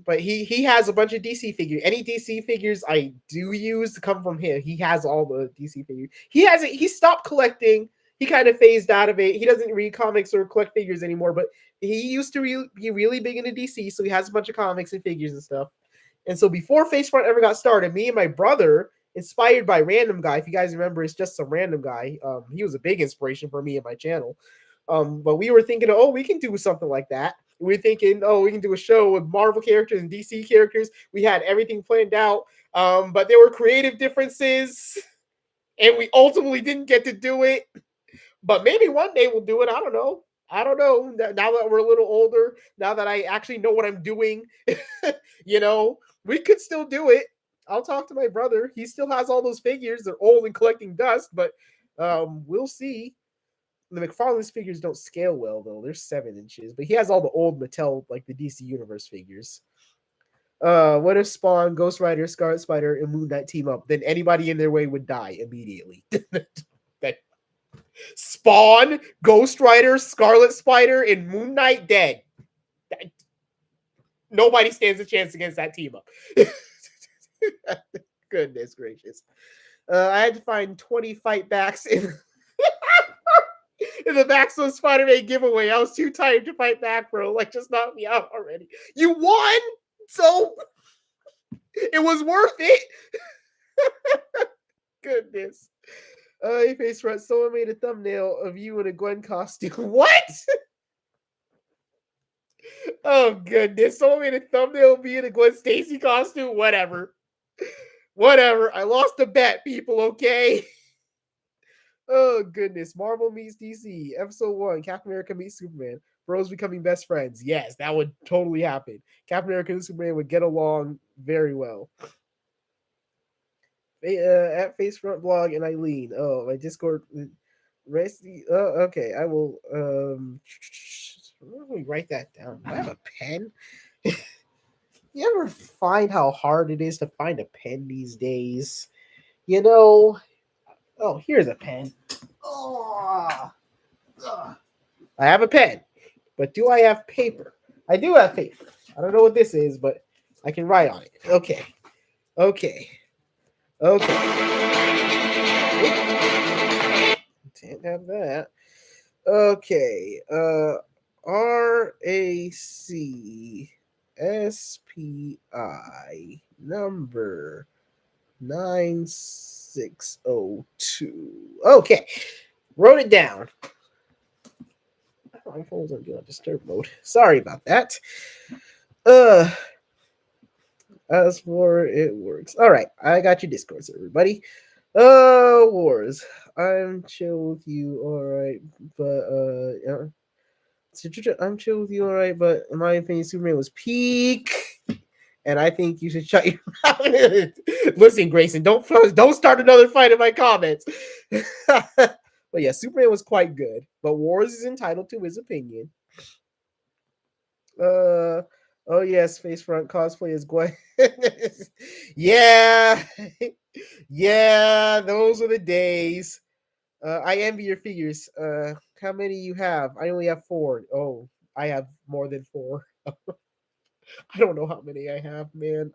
But he has a bunch of DC figures. Any DC figures I do use come from him. He has all the DC figures. He stopped collecting. He kind of phased out of it. He doesn't read comics or collect figures anymore, but he used to be really big into DC, so he has a bunch of comics and figures and stuff. And so before Facefront ever got started, me and my brother, inspired by Random Guy, if you guys remember, it's just some random guy. He was a big inspiration for me and my channel. But we were thinking, oh, we can do something like that. We were thinking, oh, we can do a show with Marvel characters and DC characters. We had everything planned out, but there were creative differences, and we ultimately didn't get to do it. But maybe one day we'll do it. I don't know. Now that we're a little older, now that I actually know what I'm doing, we could still do it. I'll talk to my brother. He still has all those figures. They're old and collecting dust, but we'll see. The McFarlane's figures don't scale well though. They're 7 inches, but he has all the old Mattel, like the DC Universe figures. What if Spawn, Ghost Rider, Scarlet Spider, and Moon Knight team up? Then anybody in their way would die immediately. That Spawn, Ghost Rider, Scarlet Spider, and Moon Knight dead. Nobody stands a chance against that team up. Goodness gracious. I had to find 20 fight backs in the Maximum Spider-Man giveaway. I was too tired to fight back, bro. Like, just knock me out already. You won, so it was worth it. Goodness. Hey, Face Front, someone made a thumbnail of you in a Gwen costume. What? Oh, goodness. Someone made a thumbnail of me in a Gwen Stacy costume? Whatever. I lost a bet, people, okay? Oh, goodness. Marvel meets DC. Episode 1. Captain America meets Superman. Bros becoming best friends. Yes, that would totally happen. Captain America and Superman would get along very well. At Facefront Blog and Eileen. Oh, my Discord. Okay. I will. Let me write that down. Do I have a pen? You ever find how hard it is to find a pen these days? You know, oh, here's a pen. Oh, I have a pen, but do I have paper? I do have paper. I don't know what this is, but I can write on it. Okay. Okay. Okay. Can't have that. Okay. RACSPI number 9602. Okay. Wrote it down. My phone's on do not disturb mode. Sorry about that. Uh as for it works. All right, I got your Discord server, buddy. Wars. I'm chill with you, all right, but I'm chill with you, all right, but in my opinion, Superman was peak, and I think you should shut your mouth. Listen, Grayson, don't start another fight in my comments. But yeah, Superman was quite good, but Wars is entitled to his opinion. Uh oh yes, face front cosplay is Gwen. Yeah. Yeah, those are the days. I envy your figures. How many you have? I only have 4. Oh, I have more than 4. I don't know how many I have, man.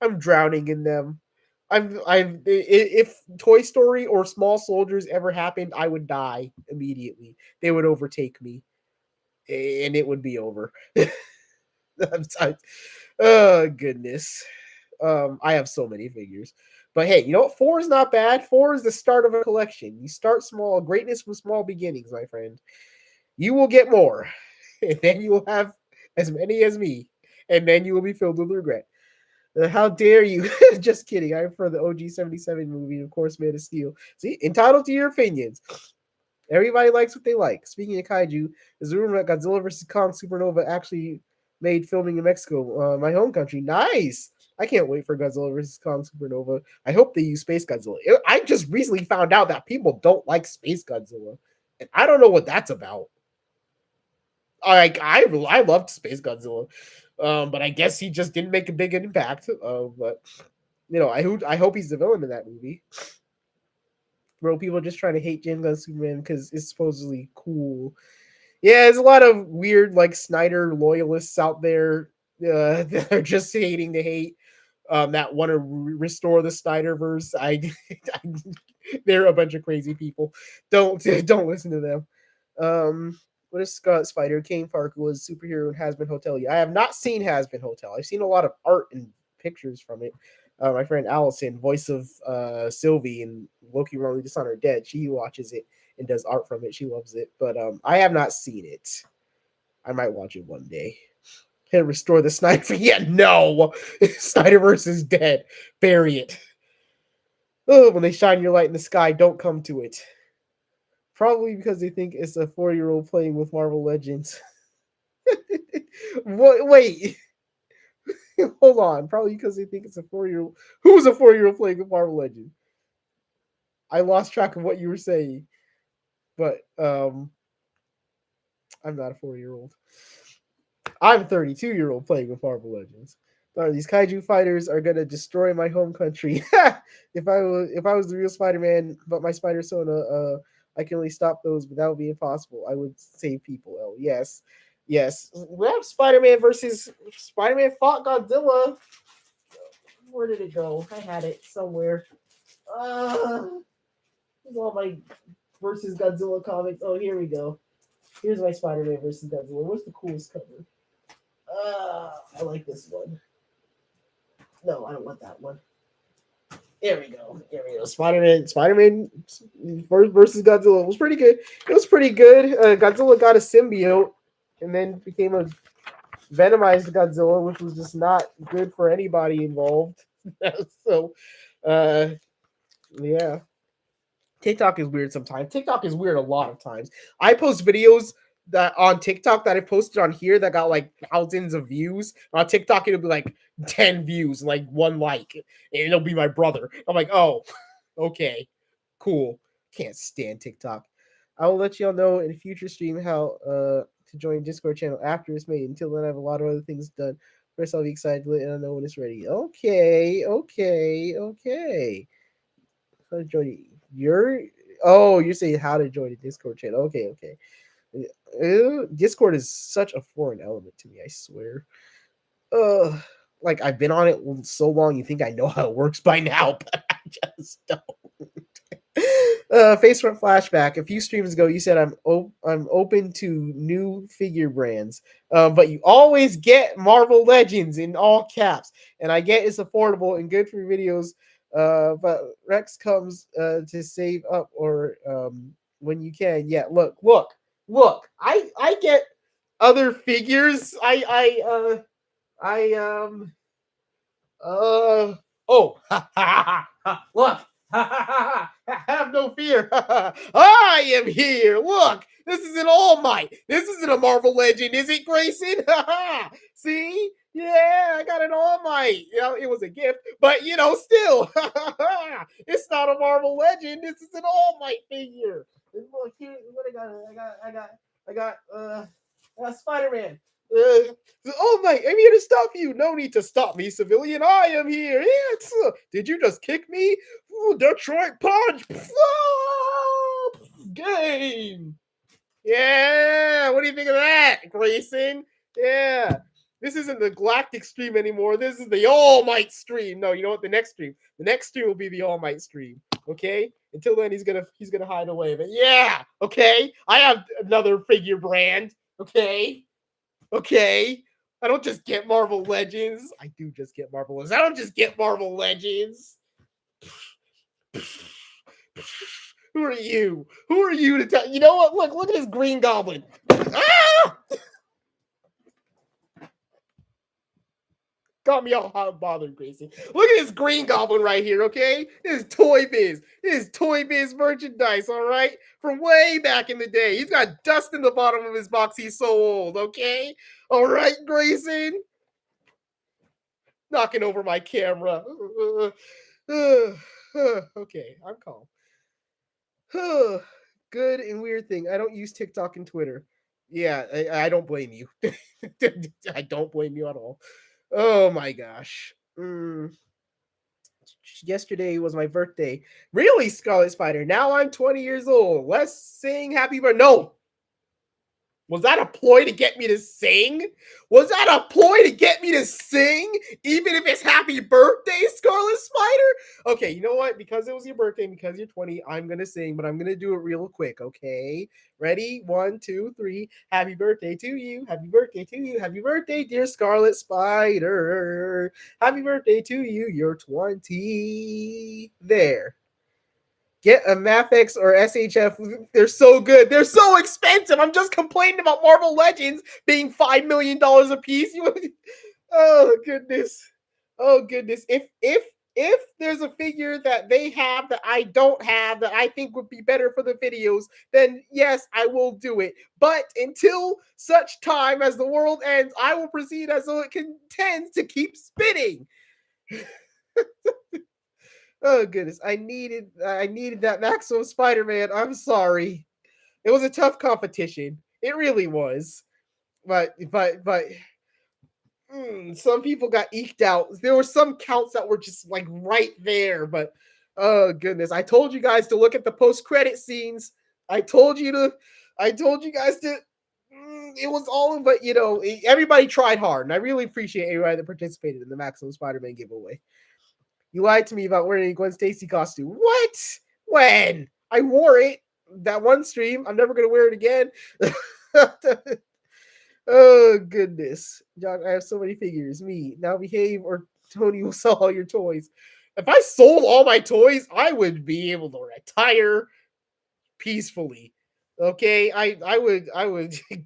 I'm drowning in them. If Toy Story or Small Soldiers ever happened, I would die immediately. They would overtake me, and it would be over. Oh goodness. I have so many figures. But hey, you know what? 4 is not bad. 4 is the start of a collection. You start small, greatness from small beginnings, my friend. You will get more. And then you will have as many as me. And then you will be filled with regret. How dare you? Just kidding. I'm for the OG 77 movie, of course, Man of Steel. See, entitled to your opinions. Everybody likes what they like. Speaking of kaiju, there's a rumor that Godzilla vs. Kong Supernova actually made filming in Mexico, my home country. Nice. I can't wait for Godzilla vs. Kong Supernova. I hope they use Space Godzilla. I just recently found out that people don't like Space Godzilla, and I don't know what that's about. Like I loved Space Godzilla, but I guess he just didn't make a big impact. But I hope he's the villain in that movie. Bro, people are just trying to hate James Gunn Superman because it's supposedly cool. Yeah, there's a lot of weird like Snyder loyalists out there that are just hating to hate. That want to restore the Snyderverse. They're a bunch of crazy people. Don't listen to them. What is Scott Spider? Kane Park was superhero in Hazbin Hotel. Yeah, I have not seen Hazbin Hotel. I've seen a lot of art and pictures from it. My friend Allison, voice of Sylvie and Loki Rolling Just on Her Dead, she watches it and does art from it. She loves it, but I have not seen it. I might watch it one day. Can restore the Snyder? Yeah, no. Snyderverse is dead. Bury it. Oh, when they shine your light in the sky, don't come to it. Probably because they think it's a 4-year-old playing with Marvel Legends. What? Wait. Hold on. Probably because they think it's a 4-year-old. Who's a 4-year-old playing with Marvel Legends? I lost track of what you were saying. But I'm not a 4-year-old. I'm a 32-year-old playing with Marvel Legends. These kaiju fighters are gonna destroy my home country. If I was the real Spider-Man, but my Spider Sona, I can only stop those, but that would be impossible. I would save people. Oh yes, yes. We have Spider-Man versus Spider-Man fought Godzilla. Where did it go? I had it somewhere. Here's all my versus Godzilla comics. Oh, here we go. Here's my Spider-Man versus Godzilla. What's the coolest cover? I like this one. No, I don't want that one. There we go. There we go. Spider-Man versus Godzilla was pretty good. It was pretty good. Godzilla got a symbiote and then became a venomized Godzilla, which was just not good for anybody involved. So, uh, yeah. TikTok is weird sometimes. TikTok is weird a lot of times. I post videos that on TikTok that I posted on here that got like thousands of views. On TikTok, it'll be like 10 views, like 1 like, and it'll be my brother. I'm like, oh, okay, cool. Can't stand TikTok. I will let y'all know in a future stream how to join Discord channel after it's made. Until then, I have a lot of other things done. First, I'll be excited to let you know when it's ready. Okay. How to join your? Oh, you're saying how to join the Discord channel. Okay. Discord is such a foreign element to me. I swear. Like I've been on it so long, you think I know how it works by now, but I just don't. Facefront flashback. A few streams ago, you said I'm open to new figure brands, but you always get Marvel Legends in all caps, and I get it's affordable and good for videos. But Rex comes to save up or when you can. Yeah, look. I get other figures. I uh oh look have no fear. I am here. Look, this is an All Might. This isn't a Marvel Legend, is it, Grayson? See? Yeah, I got an All Might. You know, it was a gift, but still, it's not a Marvel Legend. This is an All Might figure. Look here, what I got Spider-Man. Oh my! I'm here to stop you. No need to stop me, civilian. I am here. Did you just kick me? Ooh, Detroit Punch. Game. Yeah. What do you think of that, Grayson? Yeah. This isn't the Galactic stream anymore. This is the All Might stream. No, you know what? The next stream will be the All Might stream. Okay. Until then, he's gonna hide away. But yeah. Okay. I have another figure brand. Okay. I don't just get Marvel Legends. I do just get Marvel Legends. I don't just get Marvel Legends. Who are you? Who are you to tell? You know what? Look at this Green Goblin. Ah! Got me all hot and bothered, Gracie. Look at this Green Goblin right here, okay? This is Toy Biz. This is Toy Biz merchandise, all right? From way back in the day. He's got dust in the bottom of his box. He's so old, okay? All right, Grayson? Knocking over my camera. Okay, I'm calm. Good and weird thing. I don't use TikTok and Twitter. Yeah, I don't blame you. I don't blame you at all. Oh my gosh. Yesterday was my birthday. Really, Scarlet Spider? Now I'm 20 years old. Let's sing happy birthday. No, was that a ploy to get me to sing? Was that a ploy to get me to sing? Even if it's happy birthday, Scarlet Spider? Okay, you know what? Because it was your birthday, because you're 20, I'm going to sing, but I'm going to do it real quick, okay? Ready? 1, 2, 3. Happy birthday to you. Happy birthday to you. Happy birthday, dear Scarlet Spider. Happy birthday to you. You're 20. There. Get a Mafex or SHF. They're so good. They're so expensive. I'm just complaining about Marvel Legends being $5 million a piece. Oh goodness. Oh goodness. If there's a figure that they have that I don't have that I think would be better for the videos, then yes, I will do it. But until such time as the world ends, I will proceed as though it contends to keep spinning. Oh goodness, I needed that Maximum Spider-Man. I'm sorry. It was a tough competition. It really was. But some people got eked out. There were some counts that were just like right there, but oh goodness. I told you guys to look at the post-credit scenes. I told you guys to it was all, but everybody tried hard, and I really appreciate everybody that participated in the Maximum Spider-Man giveaway. You lied to me about wearing a Gwen Stacy costume. What? When? I wore it that one stream. I'm never gonna wear it again. Oh goodness, John, I have so many figures. Me now, behave, or Tony will sell all your toys. If I sold all my toys, I would be able to retire peacefully. Okay, I would.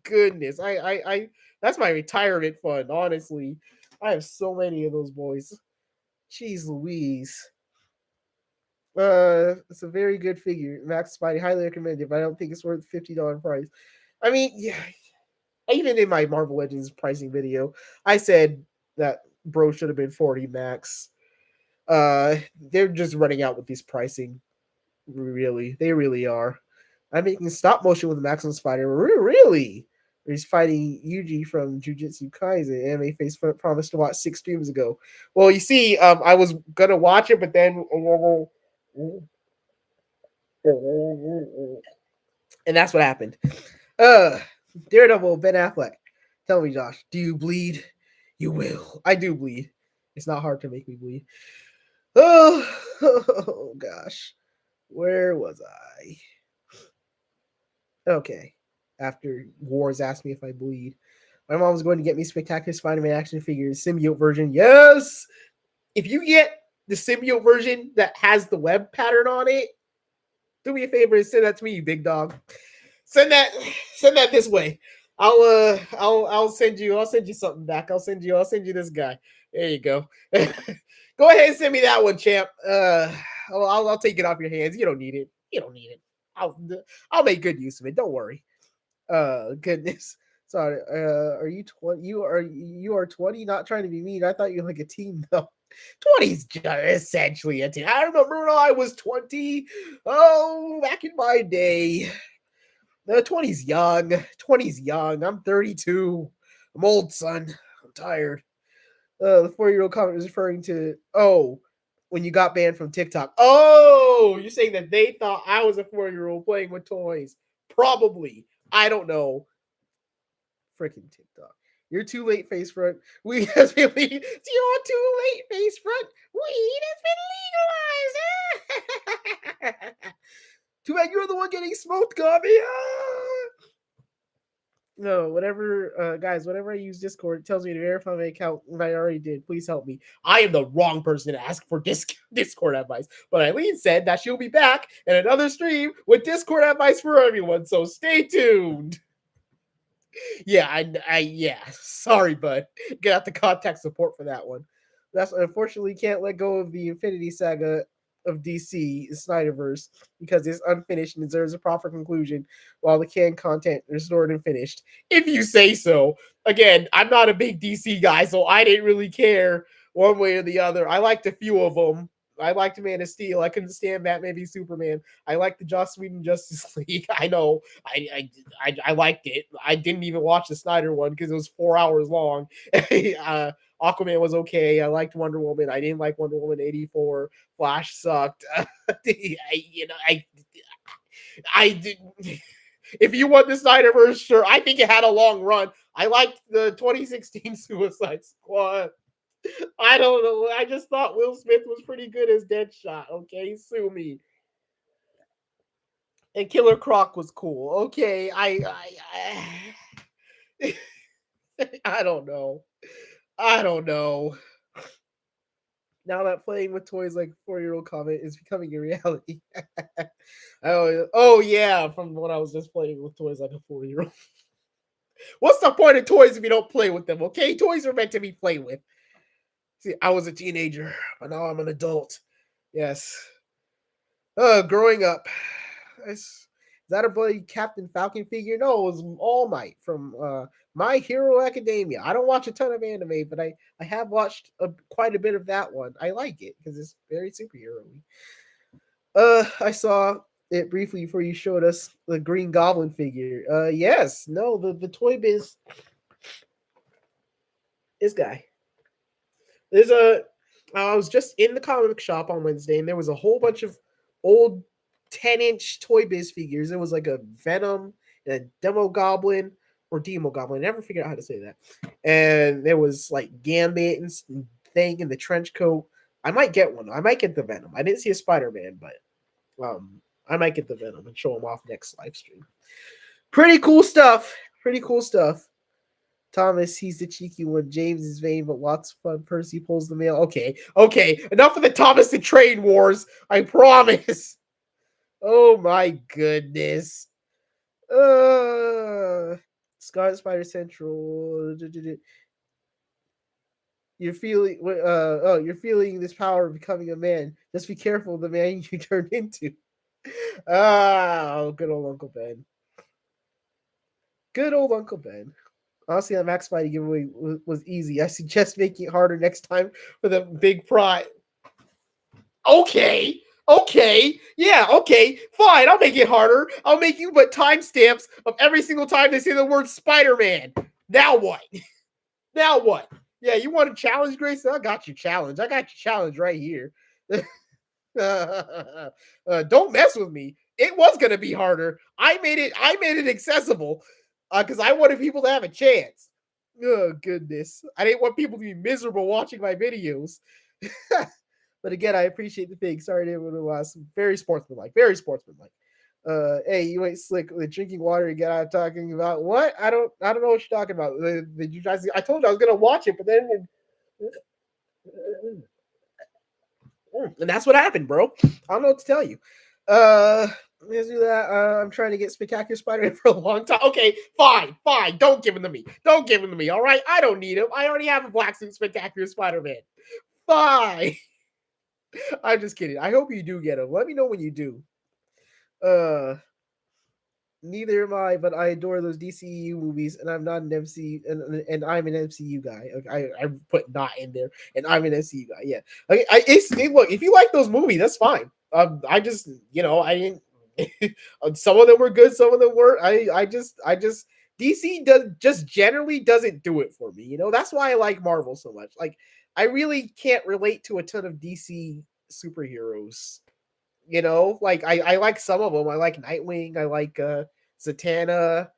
Goodness, I that's my retirement fund. Honestly, I have so many of those boys. Jeez Louise. It's a very good figure. Max Spidey, highly recommended, but I don't think it's worth $50 price. I mean, yeah, even in my Marvel Legends pricing video, I said that bro should have been 40 max. They're just running out with this pricing. Really, they really are. I'm making stop motion with the Maximum Spider. Really? He's fighting Yuji from Jujutsu Kaisen. Anime face promised to watch 6 streams ago. Well, you see, I was gonna watch it, but then and that's what happened. Daredevil, Ben Affleck. Tell me, Josh, do you bleed? You will. I do bleed. It's not hard to make me bleed. Oh gosh. Where was I? Okay. After Wars asked me if I bleed. My mom was going to get me Spectacular Spider-Man action figures, symbiote version. Yes! If you get the symbiote version that has the web pattern on it, do me a favor and send that to me, you big dog. Send that this way. I'll send you something back. I'll send you this guy. There you go. Go ahead and send me that one, champ. I'll take it off your hands. You don't need it. I'll make good use of it. Don't worry. Goodness. Sorry. Are you 20? You are 20. Not trying to be mean. I thought you were like a teen though. 20's essentially a teen. I remember when I was 20. Oh, back in my day. 20's young. 20's young. I'm 32. I'm old, son. I'm tired. The 4-year-old comment was referring to when you got banned from TikTok. Oh, you're saying that they thought I was a 4-year-old playing with toys. Probably. I don't know. Freaking TikTok. You're too late, face front. Weed has been legalized. You're too late, face front. Weed has been legalized. Too bad you're the one getting smoked, Gobby. No, whatever, guys, whenever I use Discord, it tells me to verify my account, and I already did. Please help me. I am the wrong person to ask for Discord advice, but Eileen said that she'll be back in another stream with Discord advice for everyone, so stay tuned. Yeah, yeah. Sorry, bud. Get out the contact support for that one. That's unfortunately can't let go of the Infinity Saga of DC Snyderverse because it's unfinished and deserves a proper conclusion while the canned content is restored and finished. If you say so. Again, I'm not a big DC guy, so I didn't really care one way or the other. I liked a few of them. I liked Man of Steel. I couldn't stand Batman v Superman. I liked the Joss Whedon Justice League. I know. I liked it. I didn't even watch the Snyder one because it was 4 hours long. Aquaman was okay. I liked Wonder Woman. I didn't like Wonder Woman 84. Flash sucked. I didn't. If you want the Snyderverse, sure. I think it had a long run. I liked the 2016 Suicide Squad. I don't know. I just thought Will Smith was pretty good as Deadshot. Okay, sue me. And Killer Croc was cool. Okay, I don't know. I don't know. Now that playing with toys like 4-year-old comment is becoming a reality. Oh yeah, from when I was just playing with toys like a 4-year-old. What's the point of toys if you don't play with them? Okay, toys are meant to be played with. See, I was a teenager, but now I'm an adult. Yes. Growing up. Is that a bloody Captain Falcon figure? No, it was All Might from My Hero Academia. I don't watch a ton of anime, but I have watched quite a bit of that one. I like it because it's very superhero-y. I saw it briefly before you showed us the Green Goblin figure. Yes, no, the Toy Biz. This guy. I was just in the comic shop on Wednesday, and there was a whole bunch of old 10-inch Toy Biz figures. There was like a Venom and a Demo Goblin or Demo Goblin. I never figured out how to say that. And there was like Gambit and thing in the trench coat. I might get one. I might get the Venom. I didn't see a Spider-Man, but I might get the Venom and show him off next live stream. Pretty cool stuff. Thomas, he's the cheeky one. James is vain, but lots of fun. Percy pulls the mail. Okay. Enough of the Thomas the Train wars. I promise. Oh my goodness. Scarlet Spider Central. You're feeling this power of becoming a man. Just be careful of the man you turn into. Good old Uncle Ben. Honestly, that Max Spidey giveaway was easy. I suggest making it harder next time with a big prize. Okay. Okay, yeah, okay, fine. I'll make it harder. I'll make you put timestamps of every single time they say the word Spider-Man. Now what? Now what? Yeah, you want to challenge, Grace? I got you challenge. I got you challenge right here. Don't mess with me. It was gonna be harder. I made it. I made it accessible because I wanted people to have a chance. Oh goodness, I didn't want people to be miserable watching my videos. But again, I appreciate the thing. Sorry to everyone who was very sportsmanlike. Very sportsmanlike. Hey, you ain't slick with drinking water and get out talking about what? I don't know what you're talking about. Did you guys? I told you I was gonna watch it, but then and that's what happened, bro. I don't know what to tell you. Let's do that. I'm trying to get Spectacular Spider-Man for a long time. Okay, fine, fine. Don't give him to me. Don't give him to me. All right, I don't need him. I already have a black suit Spectacular Spider-Man. Fine. I'm just kidding. I hope you do get him. Let me know when you do. Uh, Neither am I, but I adore those DCU movies, and I'm not an MC, and I'm an MCU guy. I put not in there, and I'm an MCU guy. Yeah, okay. Look, if you like those movies, that's fine. I just I didn't. Some of them were good, some of them weren't. I just DC does just generally doesn't do it for me. That's why I like Marvel so much. Like I really can't relate to a ton of DC superheroes. Like I like some of them. I like Nightwing. I like Zatanna.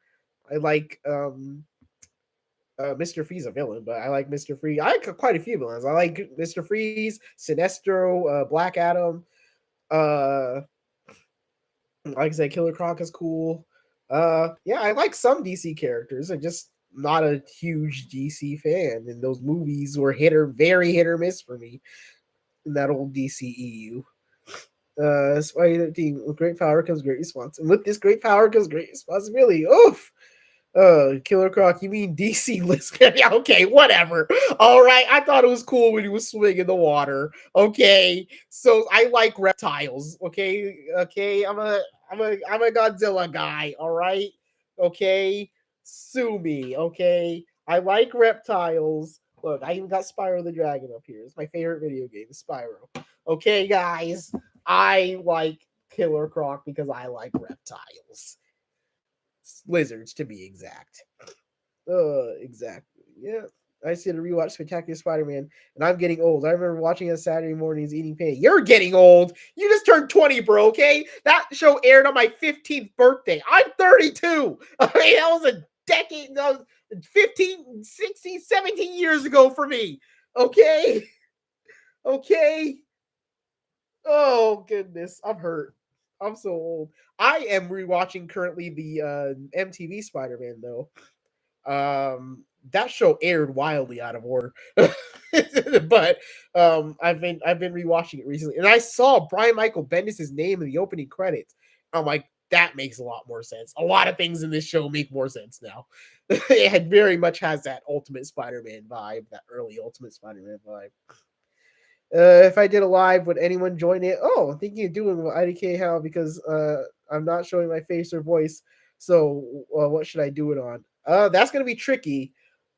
I like Mr. Freeze a villain, but I like Mr. Freeze. I like quite a few villains. I like Mr. Freeze, Sinestro, Black Adam. Uh, like I said, Killer Croc is cool. Yeah, I like some DC characters. I'm just not a huge DC fan, and those movies were very hit or miss for me in that old DCEU. Spider team with great power comes great response, and with this great power comes great responsibility. Oof. Killer Croc, you mean DC list? Yeah, okay, whatever. All right, I thought it was cool when he was swimming in the water. Okay, so I like reptiles. Okay, I'm a Godzilla guy. All right, okay, sue me. Okay, I like reptiles. Look, I even got Spyro the Dragon up here. It's my favorite video game, Spyro. Okay, guys, I like Killer Croc because I like reptiles. Lizards to be exact. Exactly. Yeah. I see to rewatch Spectacular Spider-Man, and I'm getting old. I remember watching it Saturday mornings, eating pain. You're getting old. You just turned 20, bro. Okay, that show aired on my 15th birthday. I'm 32. Okay, that was a decade. That was 15, 16, 17 years ago for me. Okay, okay. Oh goodness, I'm hurt. I'm so old. I am rewatching currently the MTV Spider-Man though. That show aired wildly out of order, but I've been rewatching it recently, and I saw Brian Michael Bendis' name in the opening credits. I'm like, that makes a lot more sense. A lot of things in this show make more sense now. It very much has that Ultimate Spider-Man vibe, that early Ultimate Spider-Man vibe. If I did a live, would anyone join it? Oh, I'm thinking of doing IDK how because I'm not showing my face or voice. So what should I do it on? That's gonna be tricky.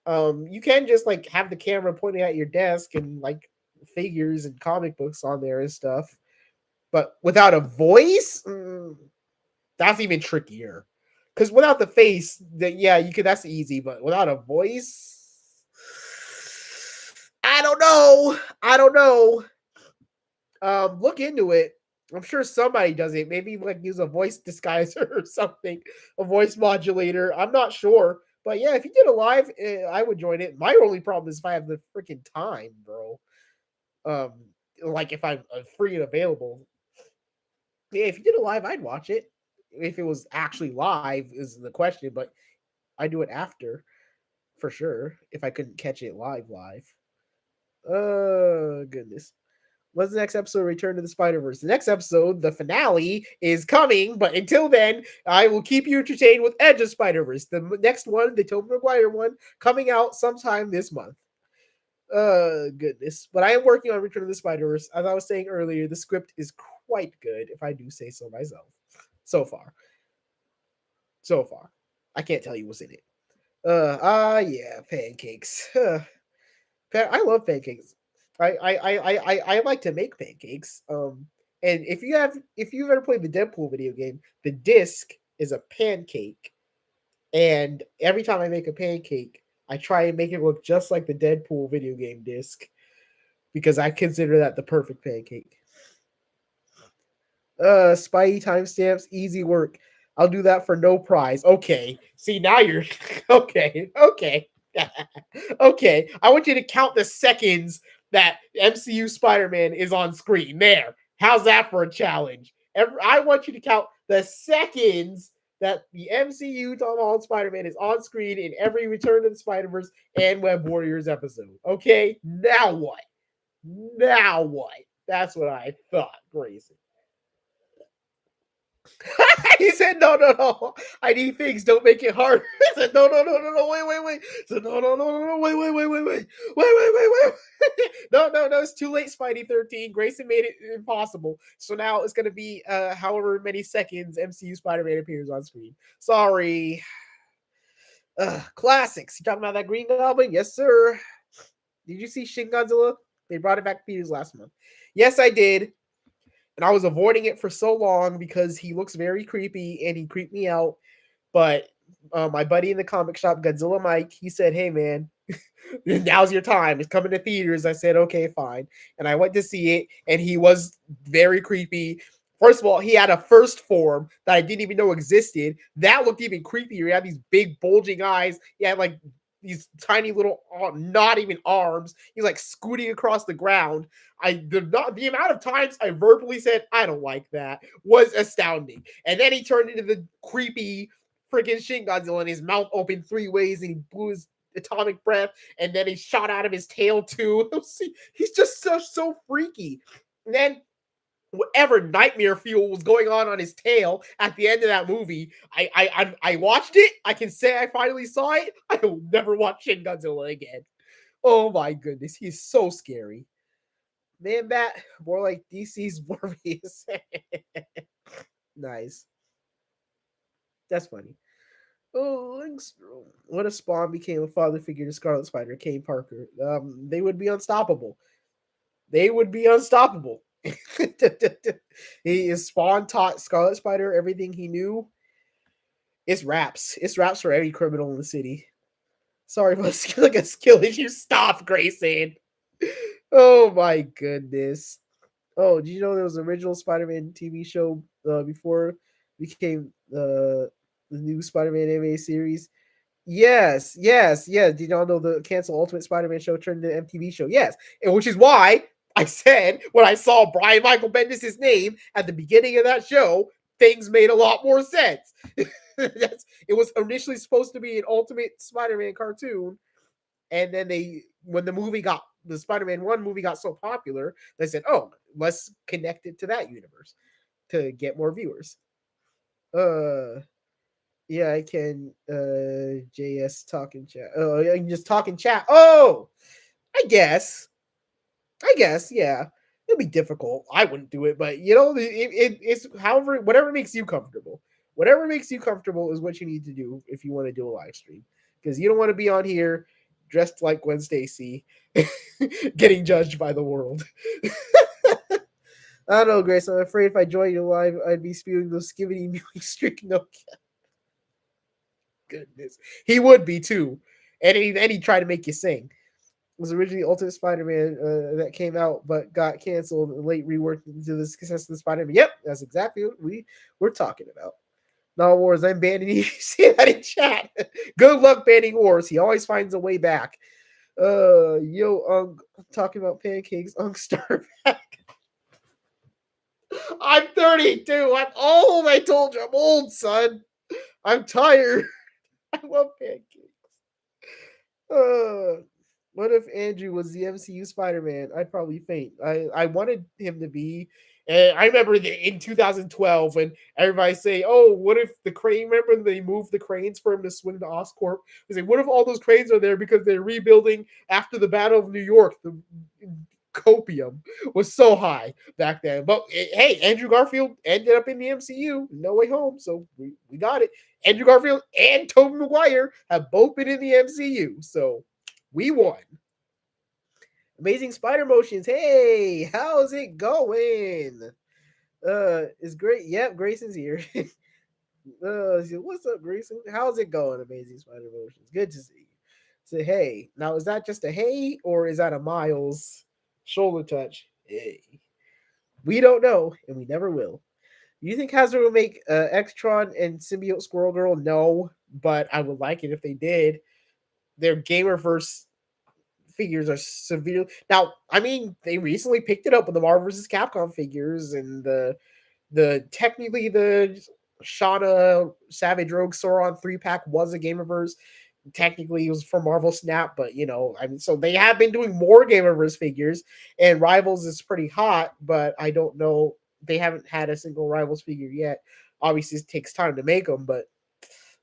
You can just like have the camera pointing at your desk and like figures and comic books on there and stuff, but without a voice, that's even trickier. Because without the face, that yeah, you could. That's easy, but without a voice, I don't know. I don't know. Look into it. I'm sure somebody does it. Maybe like use a voice disguiser or something, a voice modulator. I'm not sure, but yeah, if you did a live, I would join it. My only problem is if I have the freaking time, bro. Um, like if I'm free and available. Yeah, if you did a live, I'd watch it. If it was actually live, is the question, but I do it after for sure. If I couldn't catch it live. Oh goodness. What's the next episode of Return to the Spider-Verse? The next episode, the finale, is coming, but until then, I will keep you entertained with Edge of Spider-Verse. The next one, the Tobey Maguire one, coming out sometime this month. Goodness. But I am working on Return to the Spider-Verse. As I was saying earlier, the script is quite good, if I do say so myself. So far. So far. I can't tell you what's in it. Yeah, pancakes. I love pancakes. I like to make pancakes. And if you've ever played the Deadpool video game, the disc is a pancake. And every time I make a pancake, I try and make it look just like the Deadpool video game disc because I consider that the perfect pancake. Spidey timestamps, easy work. I'll do that for no prize. Okay. See, now you're okay. Okay. Okay. I want you to count the seconds that MCU Spider-Man is on screen. There. How's that for a challenge? I want you to count the seconds that the MCU Tom Holland Spider-Man is on screen in every Return to the Spider-Verse and Web Warriors episode. Okay? Now what? Now what? That's what I thought, Grayson. He said, no, no, no. I need things. Don't make it hard. He said, no, no, no, no, no. Wait. He said, no, no, no, no, no. Wait. No, no, no. It's too late, Spidey 13. Grayson made it impossible. So now it's going to be however many seconds MCU Spider-Man appears on screen. Sorry. Classics. You talking about that Green Goblin? Yes, sir. Did you see Shin Godzilla? They brought it back to theaters last month. Yes, I did. And I was avoiding it for so long because he looks very creepy and he creeped me out. But my buddy in the comic shop, Godzilla Mike, he said, hey, man, now's your time. It's coming to theaters. I said, okay, fine. And I went to see it, and he was very creepy. First of all, he had a first form that I didn't even know existed. That looked even creepier. He had these big bulging eyes. He had like these tiny little, not even arms. He's like scooting across the ground. The amount of times I verbally said I don't like that was astounding. And then he turned into the creepy freaking Shin Godzilla, and his mouth opened 3 ways, and he blew his atomic breath, and then he shot out of his tail too. He's just so freaky. And then whatever nightmare fuel was going on his tail at the end of that movie, I watched it. I can say I finally saw it. I will never watch Shin Godzilla again. Oh my goodness, he's so scary. Man Bat, more like DC's Morbius. Nice. That's funny. Oh, what if Spawn became a father figure to Scarlet Spider, Kane Parker? They would be unstoppable. They would be unstoppable. Spawn taught Scarlet Spider everything he knew. It's raps. It's raps for every criminal in the city. Sorry, but like a skill issue. Stop, Grayson. Oh my goodness. Oh, did you know there was an original Spider-Man TV show before it became the new Spider-Man anime series? Yes. Did y'all know the cancel Ultimate Spider-Man show turned into an MTV show? Yes, and which is why I said when I saw Brian Michael Bendis' name at the beginning of that show, things made a lot more sense. It was initially supposed to be an Ultimate Spider-Man cartoon, and then when the Spider-Man 1 movie got so popular, they said, oh, let's connect it to that universe to get more viewers. Yeah, I can JS talk in chat. Oh, I can just talk in chat. Oh, I guess, yeah. It'd be difficult. I wouldn't do it, but it's however, whatever makes you comfortable. Whatever makes you comfortable is what you need to do if you want to do a live stream. Because you don't want to be on here dressed like Gwen Stacy, getting judged by the world. I don't know, Grace. I'm afraid if I joined you live, I'd be spewing those skivity mewing streak. No, goodness, he would be too, and he'd try to make you sing. It was originally Ultimate Spider-Man that came out, but got canceled and late reworked into the success of the Spider-Man. Yep, that's exactly what we're talking about. No Wars, I'm banning you. See that in chat. Good luck banning Wars. He always finds a way back. Talking about pancakes, star back. I'm 32. I'm old. I told you I'm old, son. I'm tired. I love pancakes. What if Andrew was the MCU Spider-Man? I'd probably faint. I wanted him to be. And I remember in 2012 when everybody say, "Oh, what if the crane?" Remember they moved the cranes for him to swing to Oscorp. They say, "What if all those cranes are there because they're rebuilding after the Battle of New York?" The copium was so high back then. But hey, Andrew Garfield ended up in the MCU, No Way Home, so we got it. Andrew Garfield and Tobey Maguire have both been in the MCU, so we won. Amazing Spider Motions. Hey, how's it going? It's great. Yep, Grayson's here. What's up, Grayson? How's it going, Amazing Spider Motions? Good to see you. Say hey. Now, is that just a hey, or is that a Miles shoulder touch? Hey. We don't know, and we never will. Do you think Hasbro will make Extron and Symbiote Squirrel Girl? No, but I would like it if they did. Their Gamerverse figures are severe. Now, I mean, they recently picked it up with the Marvel vs. Capcom figures and the technically the Shauna Savage Rogue Sauron 3-pack was a Gamerverse. Technically, it was for Marvel Snap, but I mean, so they have been doing more Gamerverse figures, and Rivals is pretty hot, but I don't know. They haven't had a single Rivals figure yet. Obviously, it takes time to make them, but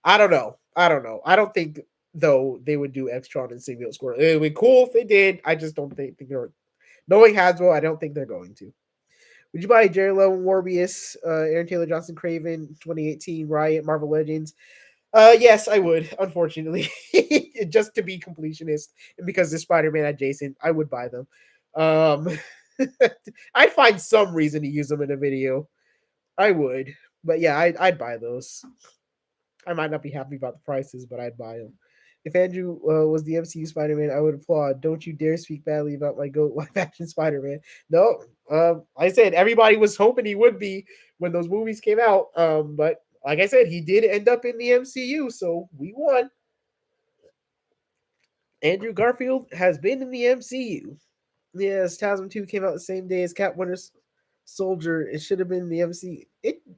I don't know. I don't know. I don't think though they would do Extron and Symbiote Squirrel. It would be cool if they did. I just don't think they're knowing Hasbro. I don't think they're going to. Would you buy Jerry Lewin, Morbius, Aaron Taylor Johnson, Craven, 2018 Riot, Marvel Legends? Yes, I would. Unfortunately, just to be completionist and because they're Spider-Man adjacent, I would buy them. Um, I'd find some reason to use them in a video. I would, but yeah, I'd buy those. I might not be happy about the prices, but I'd buy them. If Andrew was the MCU Spider Man, I would applaud. Don't you dare speak badly about my GOAT live action Spider Man. No, I said everybody was hoping he would be when those movies came out. But like I said, he did end up in the MCU, so we won. Andrew Garfield has been in the MCU. Yes, Tasm 2 came out the same day as Cap Winter Soldier. It should have been the MC.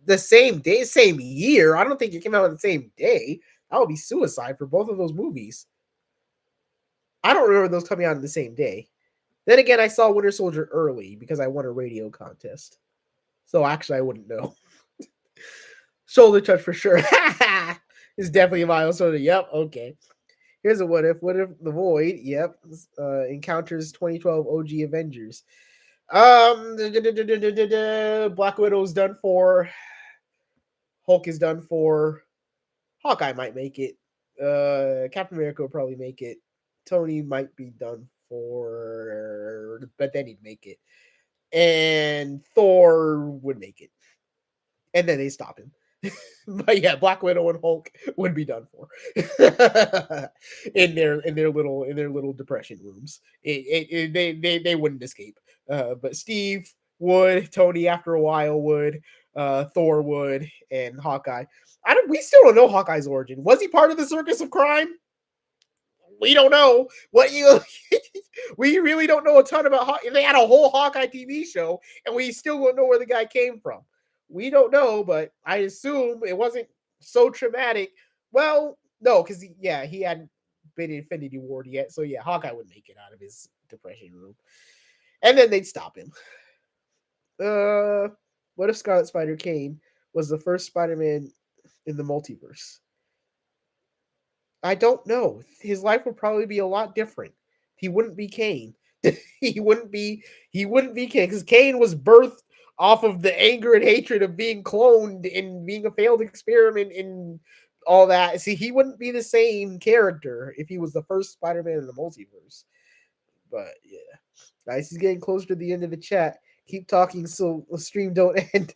The same day, same year. I don't think it came out on the same day. That would be suicide for both of those movies. I don't remember those coming out on the same day. Then again, I saw Winter Soldier early because I won a radio contest. So actually, I wouldn't know. Shoulder touch for sure. It's definitely a milestone. Yep. Okay. Here's a what if. What if the Void? Yep. Encounters 2012 OG Avengers. Black Widow's done for. Hulk is done for. Hawkeye might make it. Captain America will probably make it. Tony might be done for, but then he'd make it. And Thor would make it. And then they stop him. But yeah, Black Widow and Hulk would be done for in their little depression rooms. They wouldn't escape. But Steve would, Tony after a while would, Thor would, and Hawkeye. We still don't know Hawkeye's origin. Was he part of the Circus of Crime? We don't know we really don't know a ton about they had a whole Hawkeye TV show and we still don't know where the guy came from. We don't know, but I assume it wasn't so traumatic. Well, no, because he hadn't been in Infinity War yet. So yeah, Hawkeye would make it out of his depression room. And then they'd stop him. What if Scarlet Spider Kane was the first Spider-Man in the multiverse? I don't know. His life would probably be a lot different. He wouldn't be Kane. he wouldn't be Kane because Kane was birthed off of the anger and hatred of being cloned and being a failed experiment and all that. See, he wouldn't be the same character if he was the first Spider-Man in the multiverse. But yeah. Guys, he's getting closer to the end of the chat. Keep talking so the stream don't end.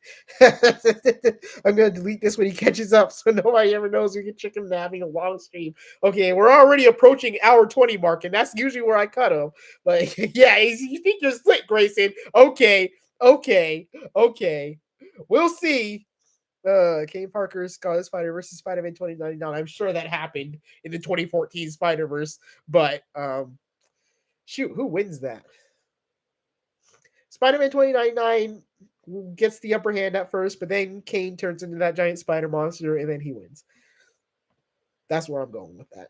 I'm going to delete this when he catches up so nobody ever knows we can trick him to having a long stream. Okay, we're already approaching hour 20 mark, and that's usually where I cut him. But yeah, you think you're slick, Grayson. Okay. We'll see. Kane Parker's Scarlet Spider versus Spider-Man 2099. I'm sure that happened in the 2014 Spider-Verse, but shoot, who wins that? Spider-Man 2099 gets the upper hand at first, but then Kane turns into that giant spider monster, and then he wins. That's where I'm going with that.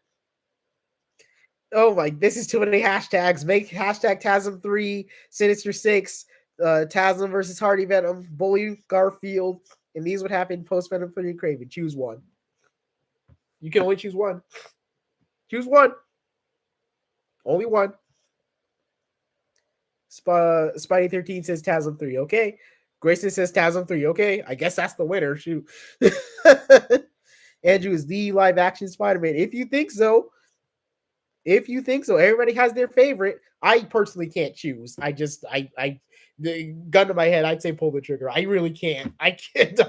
Oh my, this is too many hashtags. Make hashtag TASM3, Sinister 6, TASM versus Hardy Venom, Bully Garfield, and these would happen post Venom for Craven. Choose one. You can only choose one. Choose one. Only one. Spidey 13 says TASM 3. Okay. Grayson says TASM 3. Okay. I guess that's the winner. Shoot. Andrew is the live action Spider-Man. If you think so. Everybody has their favorite. I personally can't choose. the gun to my head, I'd say pull the trigger. I really can't. I can't.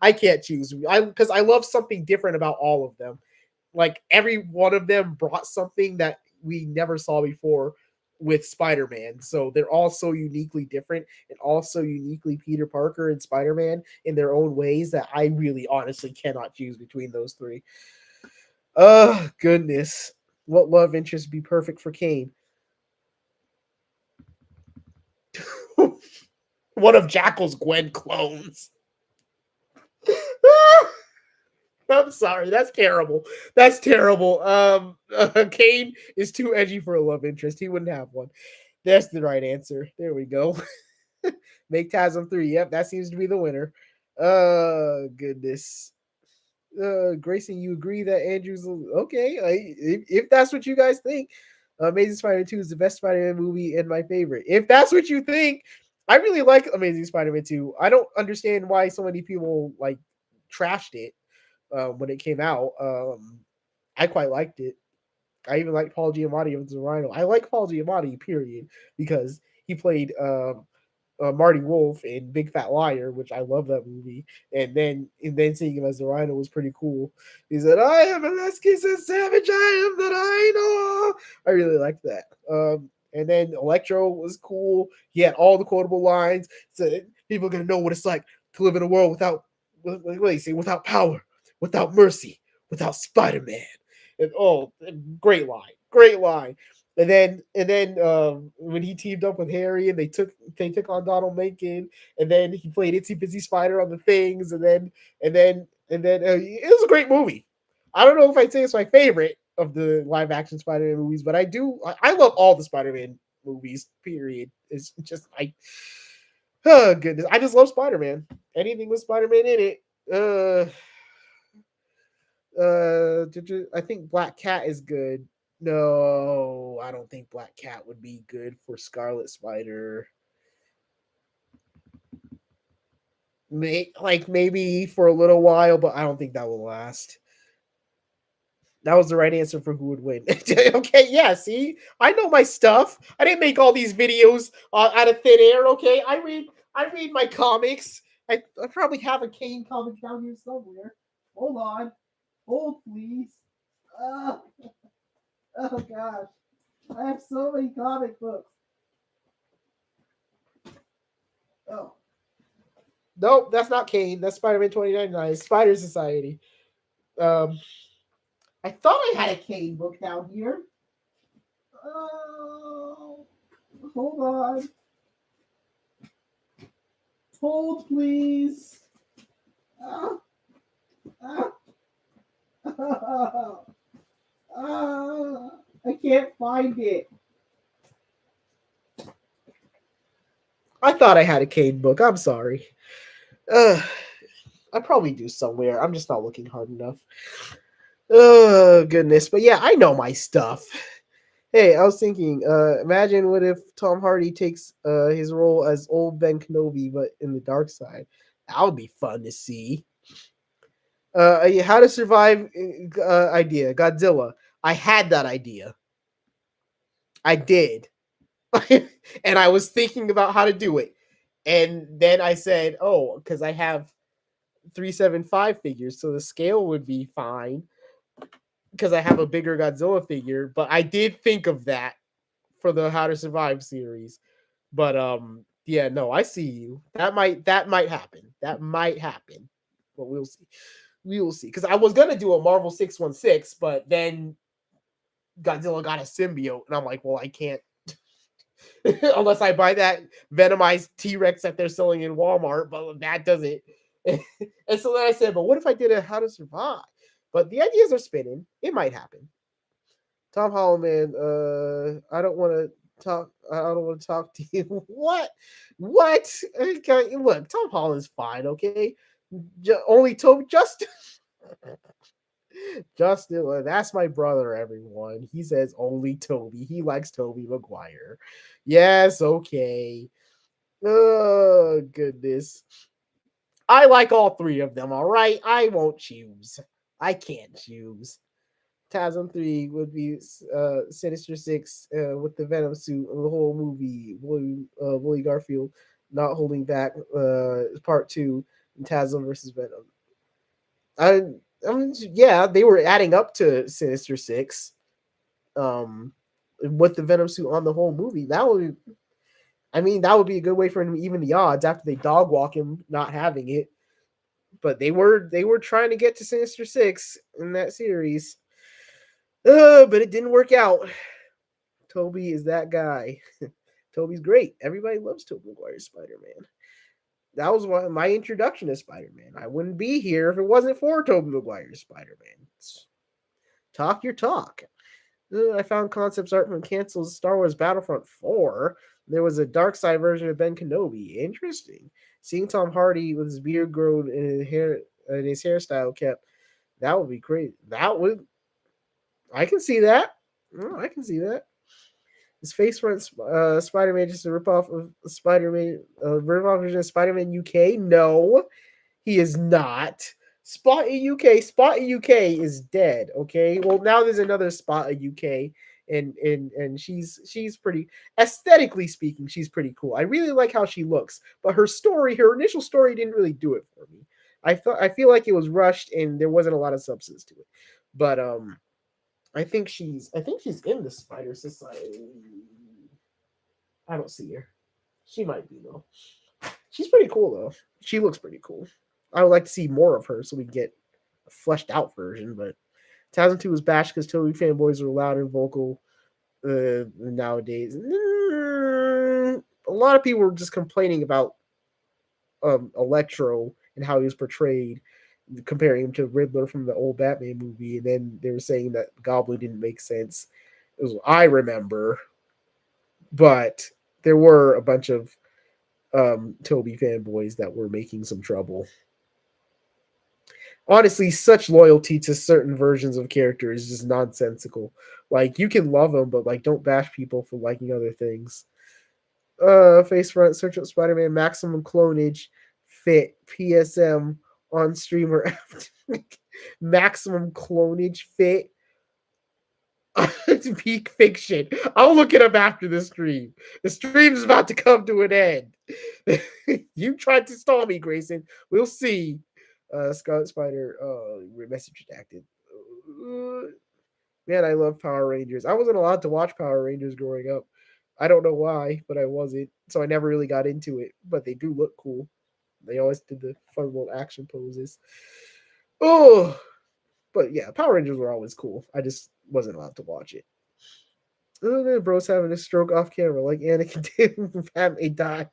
I can't choose. Because I love something different about all of them. Like every one of them brought something that we never saw before with Spider-Man. So they're all so uniquely different and also uniquely Peter Parker and Spider-Man in their own ways that I really honestly cannot choose between those three. Oh goodness. What love interest would be perfect for Kane? One of Jackal's Gwen clones. I'm sorry, that's terrible. That's terrible. Kane is too edgy for a love interest. He wouldn't have one. That's the right answer. There we go. Make TASM 3. Yep, that seems to be the winner. Goodness. Grayson, you agree that Andrew's okay? If that's what you guys think, Amazing Spider-Man 2 is the best Spider-Man movie and my favorite. If that's what you think, I really like Amazing Spider-Man 2. I don't understand why so many people like trashed it when it came out. I quite liked it. I even like Paul Giamatti as the Rhino. I like Paul Giamatti, period, because he played Marty Wolf in Big Fat Liar, which I love that movie. And then seeing him as the Rhino was pretty cool. He said, "I am a Husky savage. I am the Rhino." I really liked that. And then Electro was cool. He had all the quotable lines. So people are gonna know what it's like to live in a world what do you say, without power, without mercy, without Spider-Man. And great line, great line. And then when he teamed up with Harry and they took on Donald Macon, and then he played Itsy Bitsy Spider on the things, and then it was a great movie. I don't know if I'd say it's my favorite of the live action Spider-Man movies, but I love all the Spider-Man movies. Period. It's just oh goodness, I just love Spider-Man. Anything with Spider-Man in it. I think Black Cat is good. No, I don't think Black Cat would be good for Scarlet Spider. Maybe for a little while, but I don't think that will last. That was the right answer for who would win. Okay, yeah. See, I know my stuff. I didn't make all these videos out of thin air. Okay, I read my comics. I probably have a Kane comic down here somewhere. Hold on, hold please. Uh, oh gosh, I have so many comic books. Oh. Nope, that's not Kane. That's Spider-Man 2099. Spider Society. Um, I thought I had a Kane book down here. Oh, hold on. Hold, please. Ah, ah, ah, ah, I can't find it. I thought I had a Kane book. I'm sorry. I probably do somewhere. I'm just not looking hard enough. Oh goodness, but yeah, I know my stuff. Hey, I was thinking, imagine what if Tom Hardy takes his role as old Ben Kenobi, but in the dark side. That would be fun to see. How to survive idea, Godzilla. I had that idea. I did. And I was thinking about how to do it. And then I said, oh, because I have 375 figures, so the scale would be fine because I have a bigger Godzilla figure. But I did think of that for the How to Survive series. But yeah, no, I see you. That might happen. That might happen. But we'll see. We will see. Because I was gonna do a Marvel 616, but then Godzilla got a symbiote, and I'm like, well, I can't unless I buy that venomized T-Rex that they're selling in Walmart, but that doesn't. And so then I said, but what if I did a How to Survive? But the ideas are spinning. It might happen. Tom Holland, man, I don't want to talk. I don't want to talk to you. What? What? Okay, look, Tom Holland's fine. Okay, only Toby Justin. Justin, that's my brother. Everyone, he says only Toby. He likes Toby Maguire. Yes, okay. Oh goodness. I like all three of them. All right, I won't choose. I can't choose. TASM 3 would be Sinister Six with the Venom suit and the whole movie. Willie Garfield not holding back. Part 2, TASM versus Venom. I mean, yeah, they were adding up to Sinister Six. With the Venom suit on the whole movie, that would be a good way for him to even the odds after they dog walk him not having it. But they were trying to get to Sinister Six in that series. But it didn't work out. Toby is that guy. Toby's great. Everybody loves Tobey Maguire's Spider-Man. That was my introduction to Spider-Man. I wouldn't be here if it wasn't for Tobey Maguire's Spider-Man. Talk your talk. I found concepts art from canceled Star Wars Battlefront 4. There was a dark side version of Ben Kenobi. Interesting. Seeing Tom Hardy with his beard grown and his hairstyle kept, that would be great. I can see that. Oh, I can see that. His face front Spider-Man just a ripoff of Spider-Man, ripoff version of Spider-Man UK. No, he is not. Spot in UK is dead. Okay, well now there's another Spot in UK, and she's pretty, aesthetically speaking, she's pretty cool. I really like how she looks, but her initial story didn't really do it for me. I feel like it was rushed and there wasn't a lot of substance to it. But I think she's in the Spider Society. I don't see her. She might be though. She's pretty cool though. She looks pretty cool. I would like to see more of her so we get a fleshed out version. But 2002 was bashed because Toby fanboys were loud and vocal nowadays. A lot of people were just complaining about Electro and how he was portrayed, comparing him to Riddler from the old Batman movie, and then they were saying that Goblin didn't make sense. It was I remember, but there were a bunch of Toby fanboys that were making some trouble. Honestly, such loyalty to certain versions of characters is just nonsensical. Like, you can love them, but like, don't bash people for liking other things. Face front, search up Spider-Man maximum clonage fit PSM on streamer maximum clonage fit. Peak fiction. I'll look it up after the stream. The stream's about to come to an end. You tried to stall me, Grayson. We'll see. Scarlet Spider. Message redacted. Man, I love Power Rangers. I wasn't allowed to watch Power Rangers growing up. I don't know why, but I wasn't. So I never really got into it. But they do look cool. They always did the fun little action poses. Oh, but yeah, Power Rangers were always cool. I just wasn't allowed to watch it. Bro's having a stroke off camera, like Anakin did. Padme died.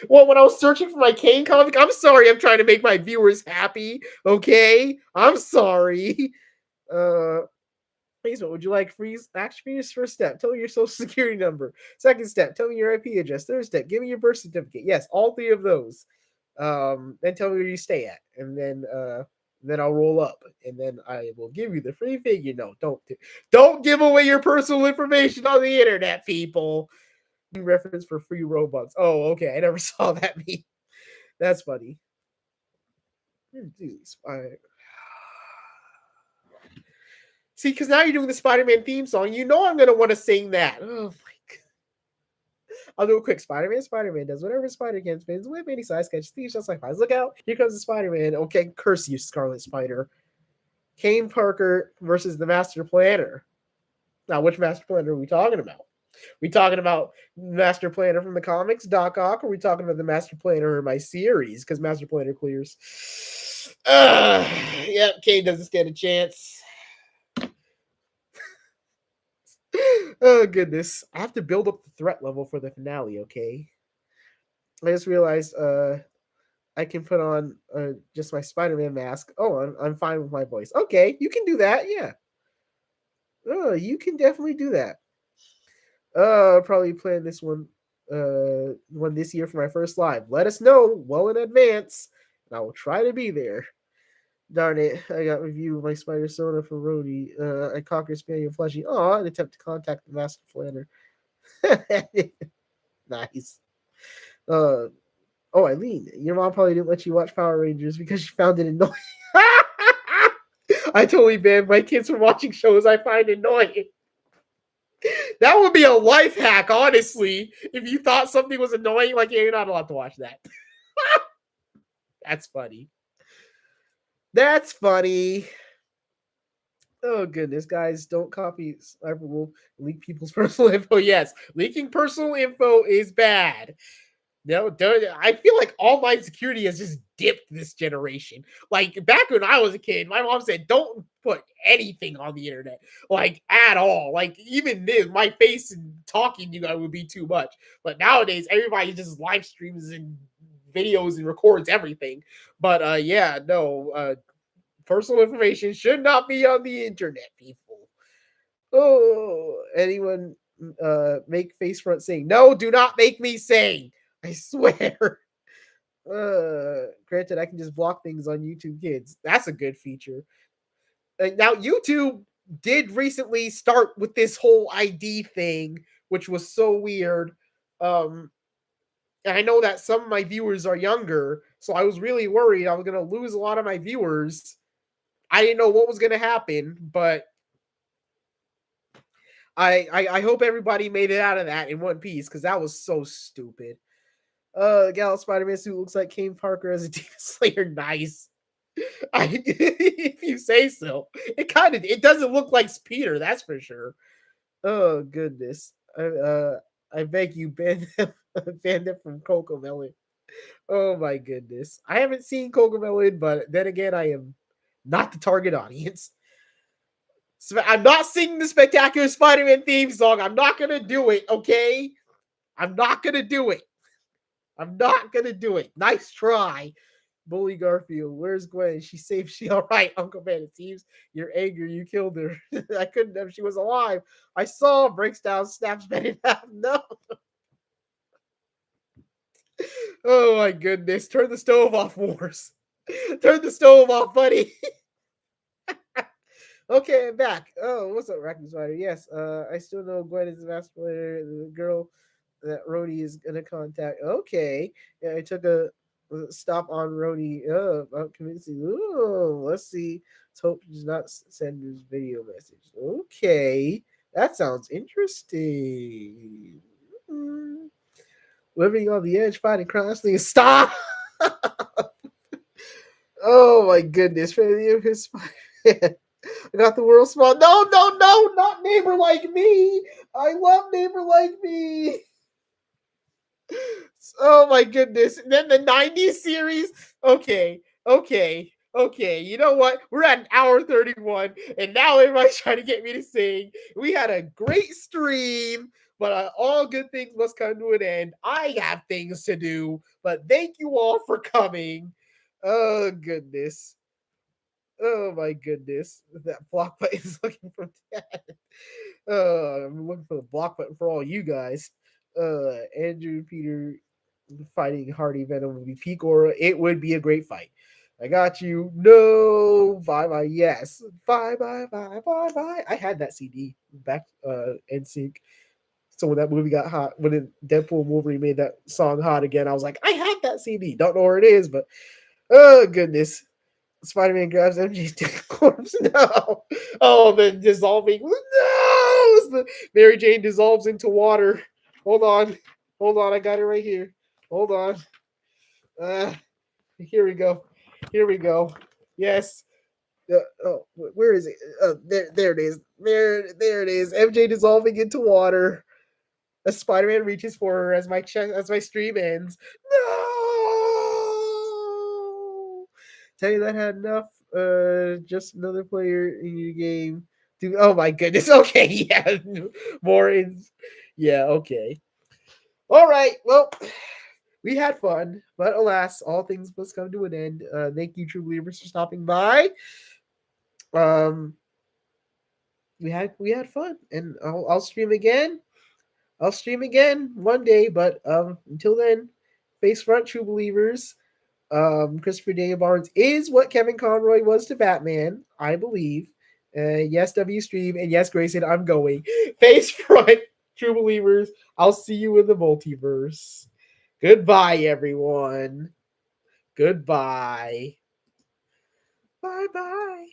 Well, when I was searching for my Kane comic, I'm sorry. I'm trying to make my viewers happy. Okay, I'm sorry. Please, what would you like? Freeze action figures. First step, tell me your social security number. Second step, tell me your IP address. Third step, give me your birth certificate. Yes, all three of those. Then tell me where you stay at, and then I'll roll up, and then I will give you the free figure. No, don't give away your personal information on the internet, people. Reference for free Robux. Oh, okay. I never saw that meme. That's funny. See, because now you're doing the Spider-Man theme song. You know I'm gonna want to sing that. Oh my god. I'll do a quick Spider-Man does whatever Spider can spins with any size catch thieves just like eyes. Look out, here comes the Spider-Man. Okay, curse you, Scarlet Spider. Kane Parker versus the Master Planner. Now, which Master Planner are we talking about? We talking about Master Planner from the comics, Doc Ock, or are we talking about the Master Planner in my series? Because Master Planner clears. Yep, Kane doesn't stand a chance. Oh goodness, I have to build up the threat level for the finale. Okay, I just realized I can put on just my Spider-Man mask. Oh, I'm fine with my voice. Okay, you can do that. Yeah. Oh, you can definitely do that. I'll probably plan this one this year for my first live. Let us know well in advance, and I will try to be there. Darn it, I got review of my Spider Sona from Rhodey. I conquered Spaniel Fleshy. Oh, an attempt to contact the Master Planner. Nice. Oh, Eileen, your mom probably didn't let you watch Power Rangers because she found it annoying. I totally banned my kids from watching shows I find annoying. That would be a life hack, honestly. If you thought something was annoying, like, yeah, you're not allowed to watch that. That's funny. That's funny. Oh goodness, guys, don't copy Cyberwolf, leak people's personal info. Yes, leaking personal info is bad. No, don't. I feel like online security has just dipped this generation. Like back when I was a kid, my mom said, "Don't put anything on the internet, like at all. Like even this, my face and talking to you guys would be too much." But nowadays, everybody just live streams and videos and records everything. But yeah, no, personal information should not be on the internet, people. Oh, anyone make face front sing? No, do not make me sing. I swear. Granted, I can just block things on YouTube Kids. That's a good feature. Now, YouTube did recently start with this whole ID thing, which was so weird. And I know that some of my viewers are younger, so I was really worried I was going to lose a lot of my viewers. I didn't know what was going to happen, but I hope everybody made it out of that in one piece because that was so stupid. Gal Spider-Man suit looks like Kane Parker as a Demon Slayer. Nice. If you say so. It doesn't look like Peter, that's for sure. Oh goodness. I beg you ban them from Coco Melon. Oh my goodness. I haven't seen Coco Melon, but then again, I am not the target audience. So I'm not singing the Spectacular Spider-Man theme song. I'm not gonna do it, okay? I'm not gonna do it. I'm not gonna do it. Nice try. Bully Garfield, where's Gwen? She safe. She all right, Uncle Ben. It seems you're angry. You killed her. I couldn't have. She was alive. I saw. Breaks down, snaps Ben in half. No. Oh my goodness. Turn the stove off, Wars. Turn the stove off, buddy. Okay, I'm back. Oh, what's up, Raccoon Spider? Yes, I still know Gwen is the master player, the girl that Rhodey is gonna contact. Okay, yeah, I took a stop on Rhodey. I'm convincing. Oh, let's see. Let's hope he does not send his video message. Okay, that sounds interesting. Hmm. Living on the edge, fighting constantly. Stop! Oh my goodness, Family of his Spider-Man. I got the world small. No, no, no, not Neighbor Like Me. I love Neighbor Like Me. Oh my goodness. And then the 90s series. Okay, okay, okay. You know what? We're at an hour 31, and now everybody's trying to get me to sing. We had a great stream, but all good things must come to an end. I have things to do, but thank you all for coming. Oh goodness. Oh my goodness. That block button is looking for that. I'm looking for the block button for all you guys. Andrew Peter fighting Hardy Venom would be peak aura. It would be a great fight. I got you. No. Bye bye. Yes. Bye bye bye bye bye. I had that CD back NSYNC. So when that movie got hot, when Deadpool and Wolverine made that song hot again, I was like, I had that CD. Don't know where it is, but oh goodness. Spider-Man grabs MJ's corpse. No. Oh, the dissolving. No. Mary Jane dissolves into water. Hold on. Hold on. I got it right here. Hold on. Here we go. Here we go. Yes. Where is it? There it is. There it is. MJ dissolving into water. As Spider-Man reaches for her as my stream ends. No. Tell you that had enough. Just another player in your game. Oh my goodness. Okay, yeah. More in. Yeah. Okay. All right. Well, we had fun, but alas, all things must come to an end. Thank you, true believers, for stopping by. Um, we had fun, and I'll stream again. I'll stream again one day, but until then, face front, true believers. Christopher Daniel Barnes is what Kevin Conroy was to Batman, I believe. Yes, W stream, and yes, Grayson, I'm going. Face front, true believers. I'll see you in the multiverse. Goodbye, everyone. Goodbye. Bye bye.